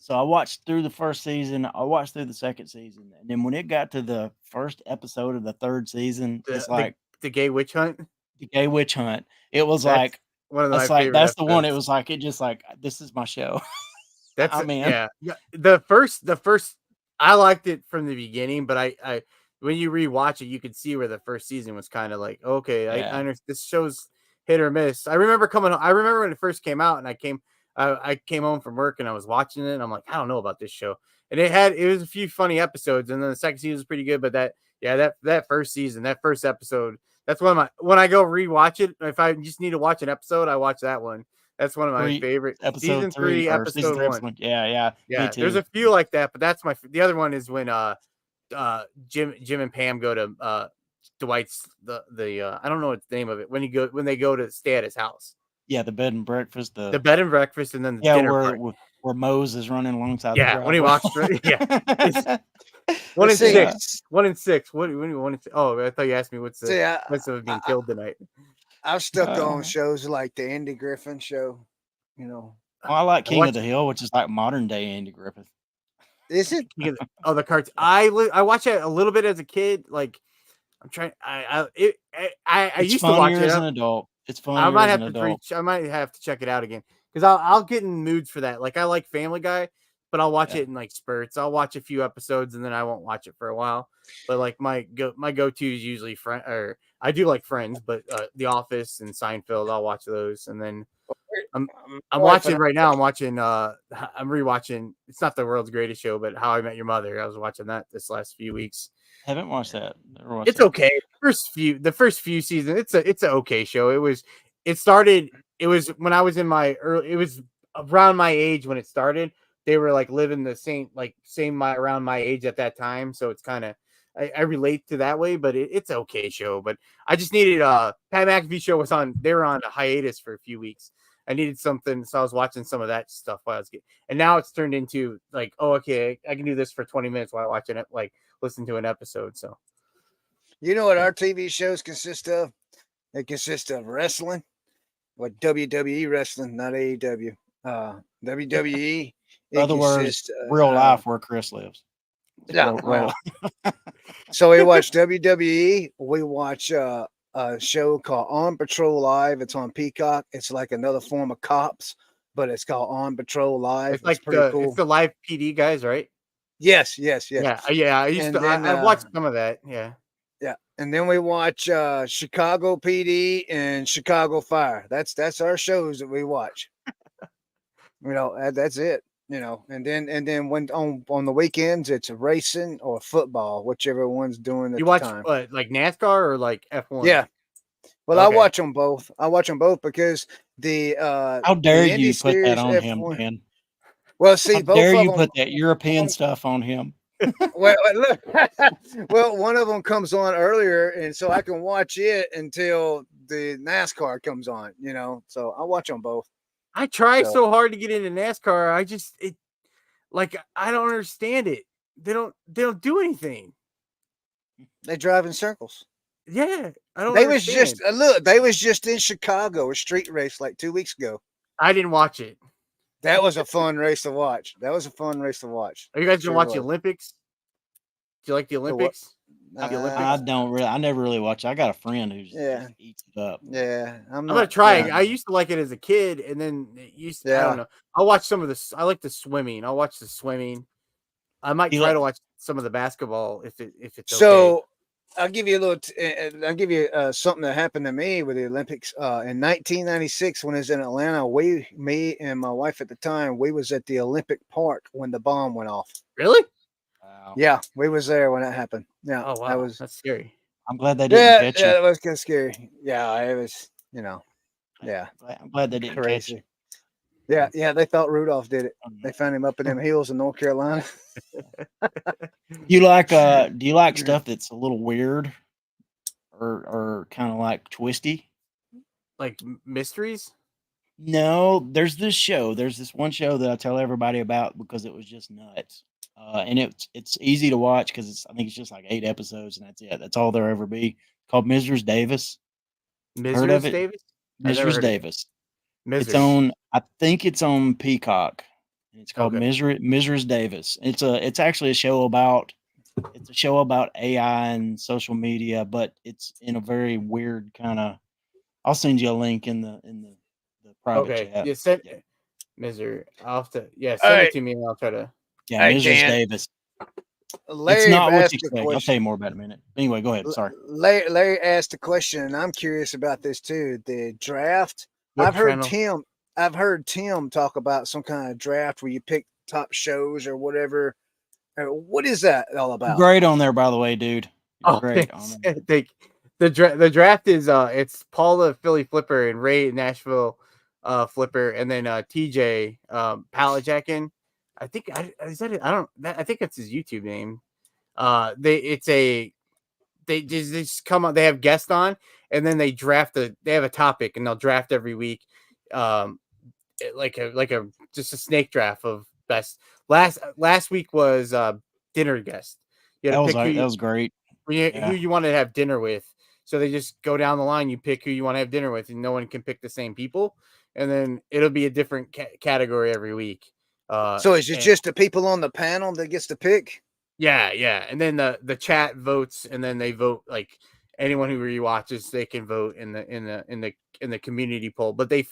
So I watched through the first season. I watched through the second season, and then when it got to the first episode of the third season, it's like the gay witch hunt. The gay witch hunt. It was like one of my favorite. That's the one. It was like this is my show. Yeah. The first I liked it from the beginning, but I when you rewatch it, you could see where the first season was kind of like, okay, I understand. This show's hit or miss. I remember when it first came out, and I came home from work and I was watching it, and I'm like, I don't know about this show. And it was a few funny episodes, and then the second season was pretty good. But that first season, that first episode, that's when I go rewatch it. If I just need to watch an episode, I watch that one. That's one of my favorite. Season 3, episode 1. Yeah. Me too. There's a few like that, but that's the other one is when Jim and Pam go to Dwight's the I don't know what the name of it, when they go to stay at his house. Yeah, the bed and breakfast. The bed and breakfast, and then the dinner where Mose is running alongside. the driveway. When he walks through. Yeah. 1 in 6. 1 in 6. What 1 in 6? Oh, I thought you asked me what's of being killed tonight. I've stuck on shows like the Andy Griffin Show. Well, I like King of the Hill, which is like modern day Andy Griffith. Is it? The cartoon. I watched it a little bit as a kid. Like I'm trying. I used to watch it as an adult. It's fun. I might have to check it out again, because I'll get in moods for that. Like I like Family Guy, but I'll watch it in like spurts. I'll watch a few episodes and then I won't watch it for a while. But like my go-to is usually I do like Friends, but The Office and Seinfeld, I'll watch those. And then I'm watching right now. I'm rewatching. It's not the world's greatest show, but How I Met Your Mother. I was watching that this last few weeks. Haven't watched that. It's okay. The first few seasons, it's an okay show. It was when I was in my early. It was around my age when it started. They were like living the same around my age at that time. So it's kind of I relate to that way, but it's an okay show. But I just needed Pat McAfee show was on. They were on a hiatus for a few weeks. I needed something, so I was watching some of that stuff while I was getting. And now it's turned into like, oh, okay, I can do this for 20 minutes while watching it, like listen to an episode. So, you know what our TV shows consist of? They consist of wrestling, WWE wrestling, not AEW. WWE. In other words, real life where Chris lives. Yeah. So we watch WWE. We watch a show called On Patrol Live. It's on Peacock. It's like another form of Cops, but it's called On Patrol Live. It's like cool. It's the live PD guys, right? Yes. Yeah. I watched some of that. Yeah. Yeah. And then we watch Chicago PD and Chicago Fire. That's our shows that we watch. That's it. And then when on the weekends it's racing or football, whichever one's doing at the time. What, like NASCAR or like F1? Yeah. Well, okay. I watch them both. Because the how dare you put that on F1. Him, man? Well, see, how both dare of you them, put that European stuff on him? Well, look. Well, one of them comes on earlier, and so I can watch it until the NASCAR comes on. So I watch them both. I try so hard to get into NASCAR. I don't understand it. They don't do anything. They drive in circles. Yeah, I don't. They was just in Chicago, a street race like 2 weeks ago. I didn't watch it. That was a fun race to watch. Are you guys gonna watch the Olympics? Do you like the Olympics? I don't really. I never really watch. I got a friend who just eats it up. Yeah, I'm gonna try it. I used to like it as a kid, and then I don't know. I'll watch some of this. I like the swimming. I'll watch the swimming. I might try to watch some of the basketball if it's so. Okay. I'll give you a little. I'll give you something that happened to me with the Olympics in 1996 when I was in Atlanta. Me, and my wife at the time, we was at the Olympic Park when the bomb went off. Really? Wow. Yeah, we was there when that happened. Yeah. Oh wow, that's scary. I'm glad they didn't catch you. Yeah, that was kind of scary. Yeah, it was. Yeah. I'm glad they didn't catch you. Yeah. They thought Rudolph did it. They found him up in them hills in North Carolina. You like? Do you like stuff that's a little weird, or kind of like twisty, like mysteries? No, there's this show. There's this one show that I tell everybody about because it was just nuts, and it's easy to watch because I think it's just like 8 episodes and that's it. That's all there ever be. Called Mrs. Davis. Heard of it? Davis? Mrs. Davis. It's Mrs. on. I think it's on Peacock. It's called Mrs. Davis. It's actually a show about. It's a show about AI and social media, but it's in a very weird kind of. I'll send you a link in the private chat. Yeah, send Misery. I'll have to send it to me and I'll try to. Yeah, Mrs. Davis. Larry it's not what you expect. I'll tell you more about it in a minute. Anyway, go ahead. Sorry. Larry asked a question, and I'm curious about this too. The draft. I've heard Tim talk about some kind of draft where you pick top shows or whatever. What is that all about? Great on there, by the way, dude. Great on there. The draft is it's Paula Philly Flipper and Ray Nashville Flipper, and then TJ Pallet Jackin. I think is that it? I think that's his YouTube name. They just come on. They have guests on, and then they have a topic, and they'll draft every week. Like a just a snake draft of best. Last week was dinner guest. That was great. Who you want to have dinner with. So they just go down the line. You pick who you want to have dinner with, and no one can pick the same people. And then it'll be a different category every week. So is it just the people on the panel that gets to pick? Yeah. And then the chat votes, and then they vote like anyone who rewatches. They can vote in the community poll. But they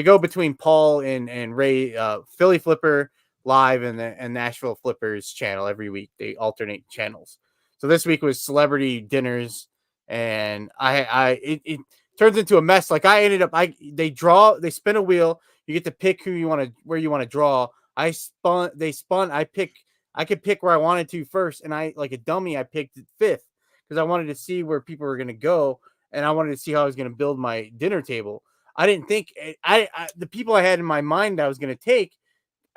go between Paul and Ray, Philly Flipper live and Nashville Flippers channel every week. They alternate channels. So this week was celebrity dinners, and it turns into a mess. Like I ended up, they spin a wheel. You get to pick where you want to draw. I could pick where I wanted to first, and I, like a dummy, I picked fifth because I wanted to see where people were going to go, and I wanted to see how I was going to build my dinner table. I didn't think the people I had in my mind I was going to take,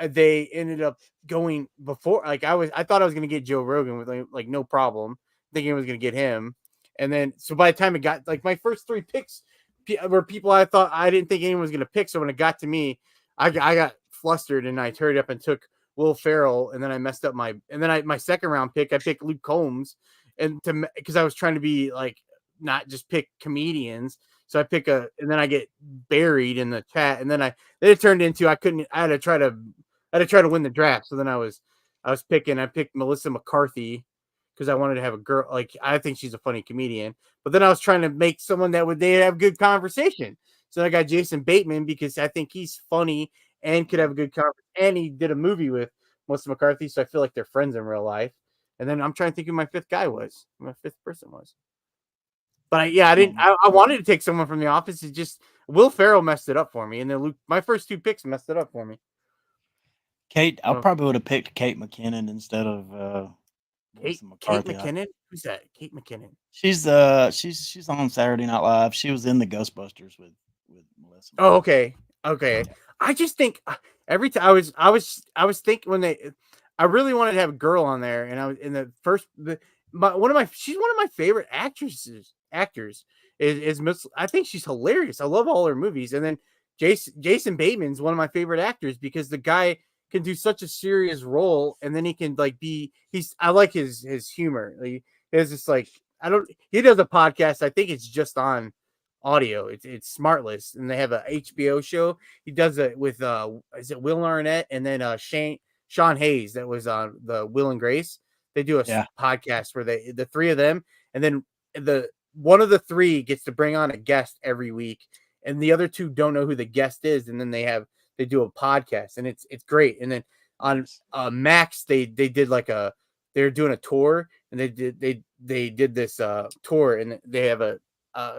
they ended up going before. Like I thought I was going to get Joe Rogan with like no problem, thinking I was going to get him. And then, so by the time it got like my first 3 picks were people I didn't think anyone was going to pick. So when it got to me, I got flustered and I hurried up and took Will Ferrell. And then I messed up my second round pick. I picked Luke Combs, and because I was trying to be like, not just pick comedians. So I pick and then I get buried in the chat. And then it turned into, I had to try to win the draft. So then I picked Melissa McCarthy because I wanted to have a girl. Like, I think she's a funny comedian, but then I was trying to make someone they have good conversation. So I got Jason Bateman because I think he's funny and could have a good conversation. And he did a movie with Melissa McCarthy. So I feel like they're friends in real life. And then I'm trying to think who my fifth person was. But I didn't. I wanted to take someone from The Office. It just Will Ferrell messed it up for me, and then my first 2 picks messed it up for me. Kate, I probably would have picked Kate McKinnon instead of Kate McKinnon. Who's that? Kate McKinnon. She's on Saturday Night Live. She was in the Ghostbusters with Melissa. Oh, okay. I just think every time I was thinking when I really wanted to have a girl on there, and I was in the first. She's one of my favorite actors. I think she's hilarious. I love all her movies. And then Jason Bateman's one of my favorite actors because the guy can do such a serious role, and then he can like I like his humor. Like, it's just like he does a podcast. I think it's just on audio. It's Smartless, and they have a HBO show. He does it with is it Will Arnett and then Sean Hayes that was on the Will and Grace. They do a podcast where the three of them, and then one of the three gets to bring on a guest every week, and the other two don't know who the guest is, and then they do a podcast, and it's great. And then on Max, they did like they're doing a tour, and they did this tour, and they have a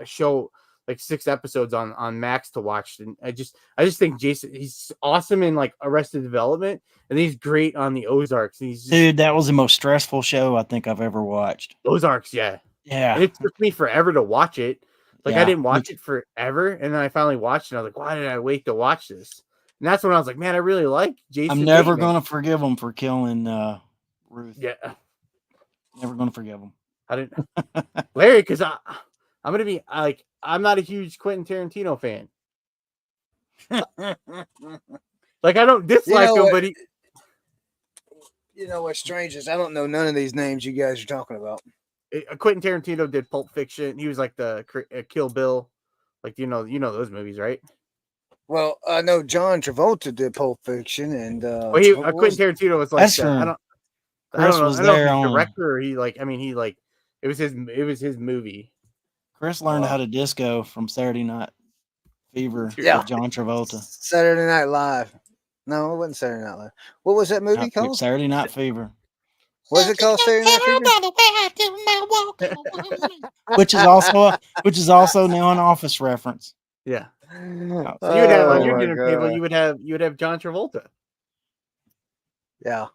show like 6 episodes on Max to watch. And I just think Jason, he's awesome in like Arrested Development, and he's great on the Ozarks. And dude, that was the most stressful show I think I've ever watched. Ozarks, yeah. And it took me forever to watch it. Like I didn't watch it forever, and then I finally watched it. And I was like, why did I wait to watch this? And that's when I was like, man, I really like Jason. I'm never gonna forgive him for killing Ruth. Yeah, never gonna forgive him. I didn't, Larry, because I'm gonna be like, I'm not a huge Quentin Tarantino fan. Like I don't dislike him, but he. You know what's strange is I don't know none of these names you guys are talking about. Quentin Tarantino did Pulp Fiction. He was like the Kill Bill, like you know those movies, right? Well, I know John Travolta did Pulp Fiction, and Quentin Tarantino was like I don't know if he's director or he it was his movie. Chris learned how to disco from Saturday Night Fever. With John Travolta. Saturday Night Live. No, it wasn't Saturday Night Live. What was that movie called? Saturday Night Fever. What is it called? Saturday Night Fever? which is also now an Office reference. Yeah. So you would have on your dinner table. You would have John Travolta. Yeah.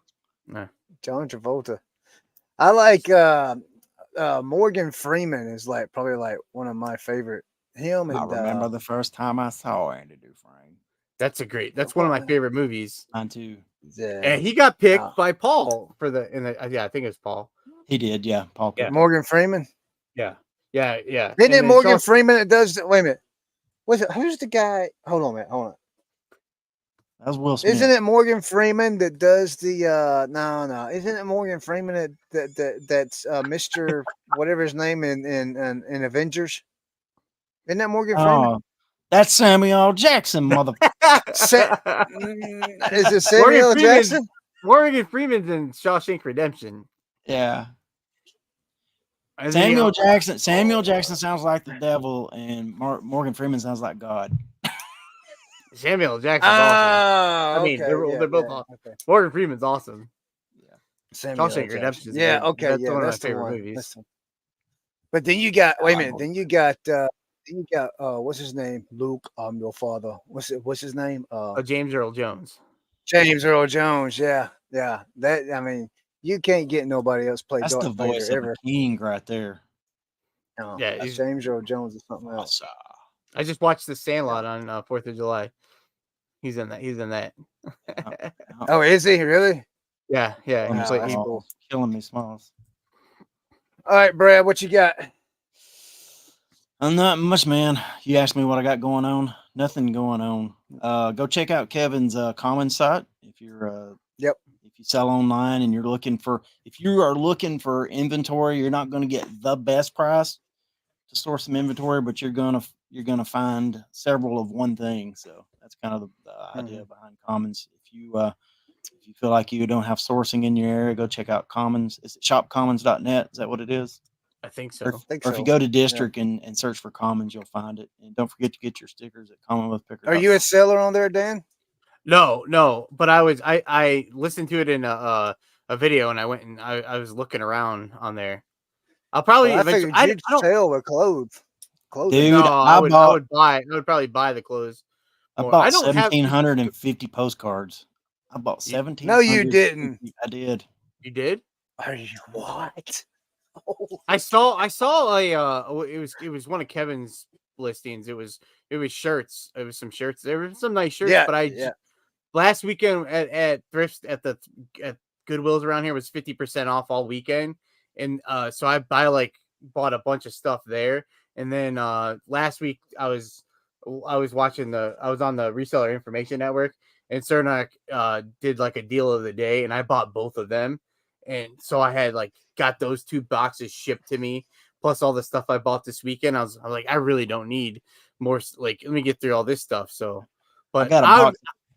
John Travolta. I like Morgan Freeman is probably one of my favorite. Him and I remember the first time I saw Andy Dufresne. That's one of my favorite movies. Mine too. Yeah. And he got picked by Paul for I think it was Paul. He did, yeah. Paul. Yeah. Morgan Freeman. Yeah. Isn't it Morgan Freeman that does? Wait a minute. Who's the guy? Hold on a minute. Hold on. That was Will Smith. Isn't it Morgan Freeman that does the? No. Isn't it Morgan Freeman that's Mr. whatever his name in Avengers? Isn't that Morgan Freeman? That's Samuel Jackson, mother. Is it Samuel Jackson? Morgan Freeman's in Shawshank Redemption. Yeah. Samuel Jackson sounds like the devil, and Morgan Freeman sounds like God. Samuel Jackson's awesome. I mean, they're both awesome. Okay. Morgan Freeman's awesome. Yeah. Shawshank Redemption. Okay. That's one of my favorite movies. But then you got wait a minute. Then you got what's his name? Luke, I'm your father. What's his name? James Earl Jones. James Earl Jones. Yeah. That you can't get nobody else play. That's the voice of a king right there. No, James Earl Jones is something else. I just watched The Sandlot on 4th of July. He's in that. Oh, is he really? Yeah. He's like killing me, Smalls. All right, Brad, what you got? Not much, man. You asked me what I got going on. Nothing going on. Go check out Kevin's Commons site if you're if you sell online and if you are looking for inventory. You're not going to get the best price to source some inventory, but you're gonna find several of one thing. So that's kind of the idea behind Commons. If you feel like you don't have sourcing in your area, go check out Commons. Is it shopcommons.net? Is that what it is? I think so. Or if you go to District and search for Commons, you'll find it. And don't forget to get your stickers at CommonWithPicker. Are you a seller on there, Dan? No. But I listened to it in a video, and I went and I was looking around on there. I'll probably I don't sell the clothes. Dude, no, I would probably buy the clothes. I bought 1,750 postcards. I bought 17. No, you didn't. I did. You did? Are you what? I saw it was one of Kevin's listings. It was shirts. It was some shirts. There were some nice shirts, but last weekend at thrifts at Goodwill's around here was 50% off all weekend. And so I bought a bunch of stuff there. And then last week I was on the Reseller Information Network, and Cernak did like a deal of the day, and I bought both of them. And so I had got those 2 boxes shipped to me, plus all the stuff I bought this weekend. I'm like, I really don't need more. Let me get through all this stuff. So, but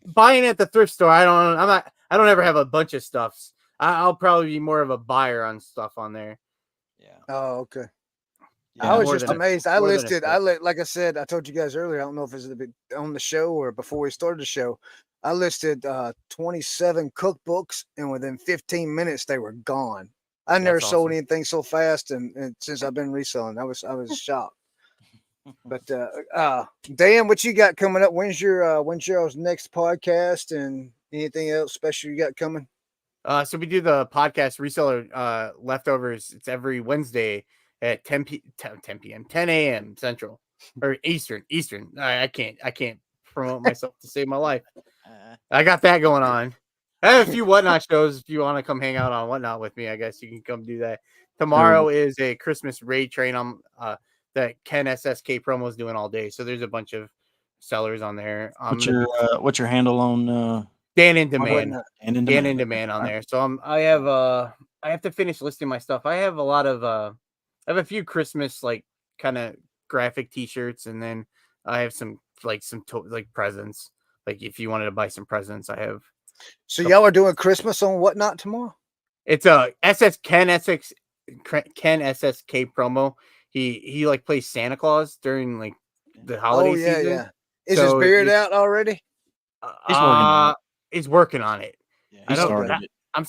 buying at the thrift store, I don't ever have a bunch of stuffs. I'll probably be more of a buyer on stuff on there. Yeah. Oh, okay. Yeah. I was More just than amazed. more than a sale. Like I said, I told you guys earlier. I don't know if it's on the show or before we started the show. I listed 27 cookbooks, and within 15 minutes they were gone. I never That's sold awesome. anything so fast, and since I've been reselling, I was shocked. But Dan, what you got coming up? When's your next podcast, and anything else special you got coming? So we do the podcast reseller leftovers. It's every Wednesday at 10 p.m. 10 a.m. Central or Eastern. I can't promote myself to save my life. I got that going on. I have a few Whatnot shows. If you want to come hang out on Whatnot with me, I guess you can come do that. Tomorrow is a Christmas raid train. That Ken SSK promo is doing all day. So there's a bunch of sellers on there. What's your handle on Dan in Demand. Whatnot. Dan in Demand on there. So I have to finish listing my stuff. I have a lot of I have a few Christmas like kind of graphic t-shirts, and then I have some presents. Like if you wanted to buy some presents, I have. So y'all are doing Christmas on Whatnot tomorrow? It's a Ken SSK promo. He like plays Santa Claus during like the holiday season. Yeah. Is his beard out already? He's working on it. He's working on it. Yeah, he started it. I'm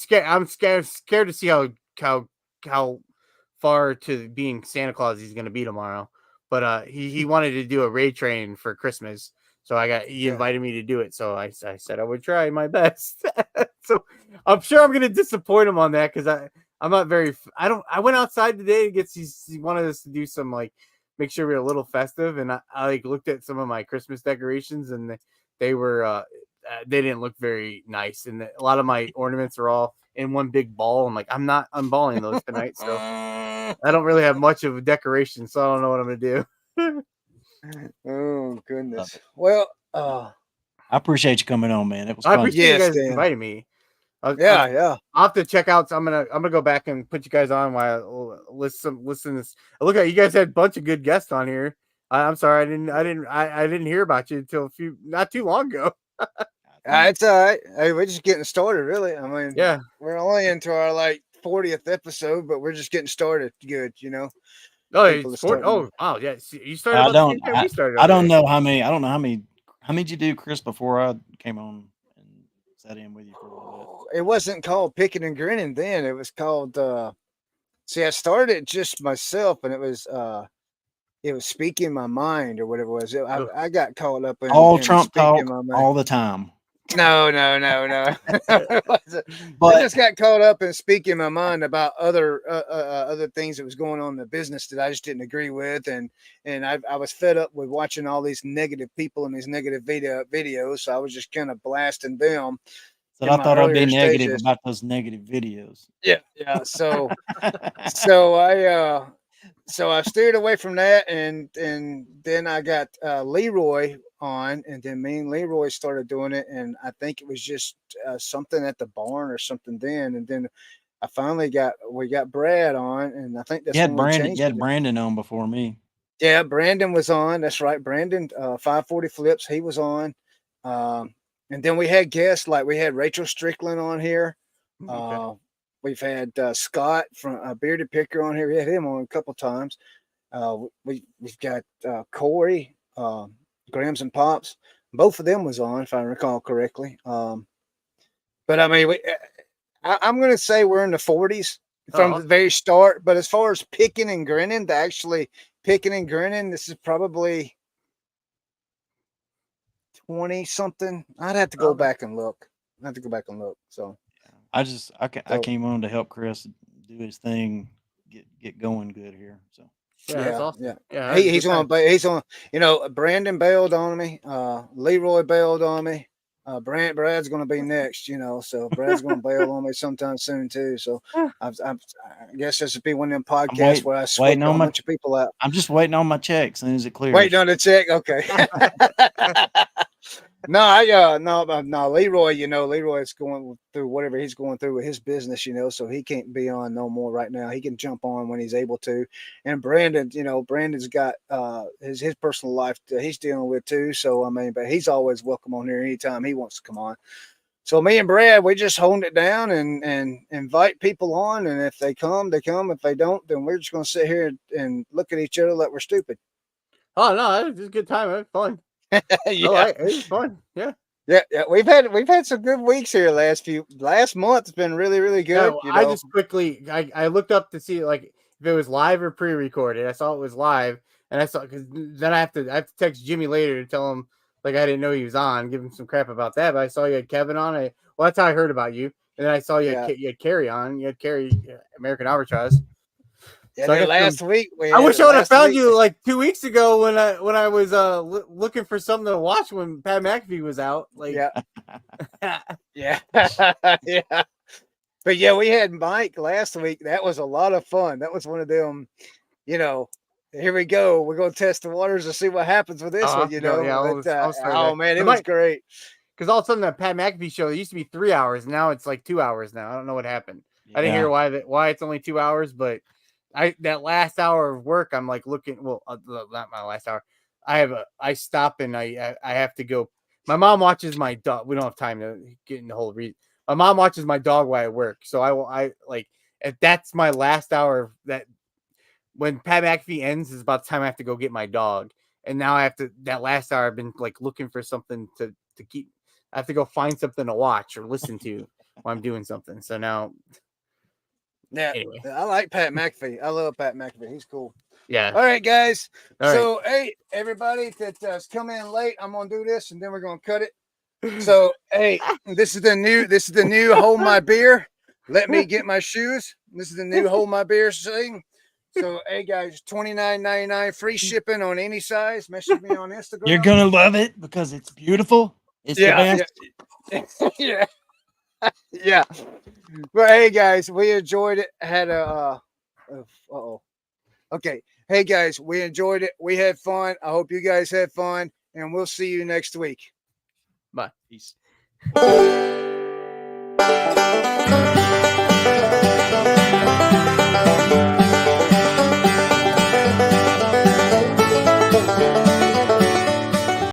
scared to see how far to being Santa Claus he's gonna be tomorrow. But he wanted to do a raid train for Christmas. So he invited me to do it. So I said I would try my best. So I'm sure I'm gonna disappoint him on that because I'm not very. I went outside today to he wanted us to do some like make sure we're a little festive, and I like looked at some of my Christmas decorations, and they were they didn't look very nice, and a lot of my ornaments are all in one big ball. I'm like, I'm not unballing those tonight, so I don't really have much of a decoration, so I don't know what I'm gonna do. Oh goodness. Well, I appreciate you coming on, man. It was I fun. appreciate you guys inviting me. I'll have to check out. So I'm gonna go back and put you guys on while I listen this. Look at you guys had a bunch of good guests on here. I'm sorry, I didn't hear about you until not too long ago. It's all right. Hey, we're just getting started, really. I mean, yeah, we're only into our like 40th episode, but we're just getting started. Good, Oh, wow, yeah. You started. We started. I don't know how many. I don't know how many. How many did you do, Chris, before I came on and sat in with you for a little bit? It wasn't called Pickin and Grinning then. It was called. See, I started just myself, and it was speaking my mind or whatever it was. I got caught up in all Trump talk my mind all the time. No. But I just got caught up in speaking my mind about other things that was going on in the business that I just didn't agree with, and I was fed up with watching all these negative people and these negative videos. So I was just kind of blasting them. So I thought I'd be negative about those negative videos. Yeah. So I steered away from that, and then I got Leroy on, and then me and Leroy started doing it, and I think it was just something at the barn or something then, and then we got Brad on, and I think that's you had Brandon on before me. Yeah, Brandon was on. That's right, Brandon. 540 Flips, he was on, and then we had guests like we had Rachel Strickland on here. Okay. We've had Scott from Bearded Picker on here. We had him on a couple times. We've got Corey, Grams and Pops. Both of them was on, if I recall correctly. But I mean, I'm going to say we're in the 40s from the very start. But as far as Pickin and Grinnin, Pickin and Grinnin, this is probably 20 something. I'd have to go back and look. So. I came on to help Chris do his thing, get going good here. So that's awesome. Yeah. He's on. Brandon bailed on me. Leroy bailed on me. Brad's going to be next. So Brad's going to bail on me sometime soon too. So I guess this would be one of them podcasts where I sweat a bunch of people out. I'm just waiting on my check. As soon as it clears. Waiting on the check. Okay. No, Leroy, Leroy's going through whatever he's going through with his business, so he can't be on no more right now. He can jump on when he's able to. And Brandon, Brandon's got his personal life that he's dealing with too. So, I mean, but he's always welcome on here anytime he wants to come on. So me and Brad, we just honed it down and invite people on. And if they come, they come. If they don't, then we're just going to sit here and look at each other like we're stupid. Oh no, it was a good time. It was fun. Yeah, it was fun. Yeah. Yeah, we've had some good weeks here. Last month's been really, really good. Yeah, I just quickly I looked up to see like if it was live or pre-recorded. I saw it was live, and I saw because then I have to text Jimmy later to tell him like I didn't know he was on, give him some crap about that. But I saw you had Kevin on. Well, that's how I heard about you, and then I saw you had Carrie on. You had Carrie American Arbitrage. Yeah, so last week I wish I would have found you like 2 weeks ago when I was looking for something to watch when Pat McAfee was out. Like, yeah. But yeah, we had Mike last week. That was a lot of fun. That was one of them, here we go. We're going to test the waters to see what happens with this one, Yeah, man, it was great. Because all of a sudden the Pat McAfee show, it used to be 3 hours. Now it's like 2 hours now. I don't know what happened. Yeah. I didn't hear why it's only 2 hours, but that last hour of work, I'm like looking, well, not my last hour. I stop and I have to go. My mom watches my dog. We don't have time to get in the whole reason. My mom watches my dog while I work. So I like, if that's my last hour, that when Pat McAfee ends is about the time I have to go get my dog. And now that last hour, I've been like looking for something to keep. I have to go find something to watch or listen to while I'm doing something. So now. Yeah, anyway. I like Pat McAfee. I love Pat McAfee. He's cool. Yeah. All right, guys. So, hey, everybody that's come in late, I'm gonna do this, and then we're gonna cut it. So, hey, this is the new hold my beer. Let me get my shoes. This is the new hold my beer thing. So, hey, guys, $29.99 free shipping on any size. Message me on Instagram. You're gonna love it because it's beautiful. It's the best. Yeah. Yeah. But hey, guys, we enjoyed it. Had okay. Hey, guys, we enjoyed it. We had fun. I hope you guys had fun, and we'll see you next week. Bye. Peace.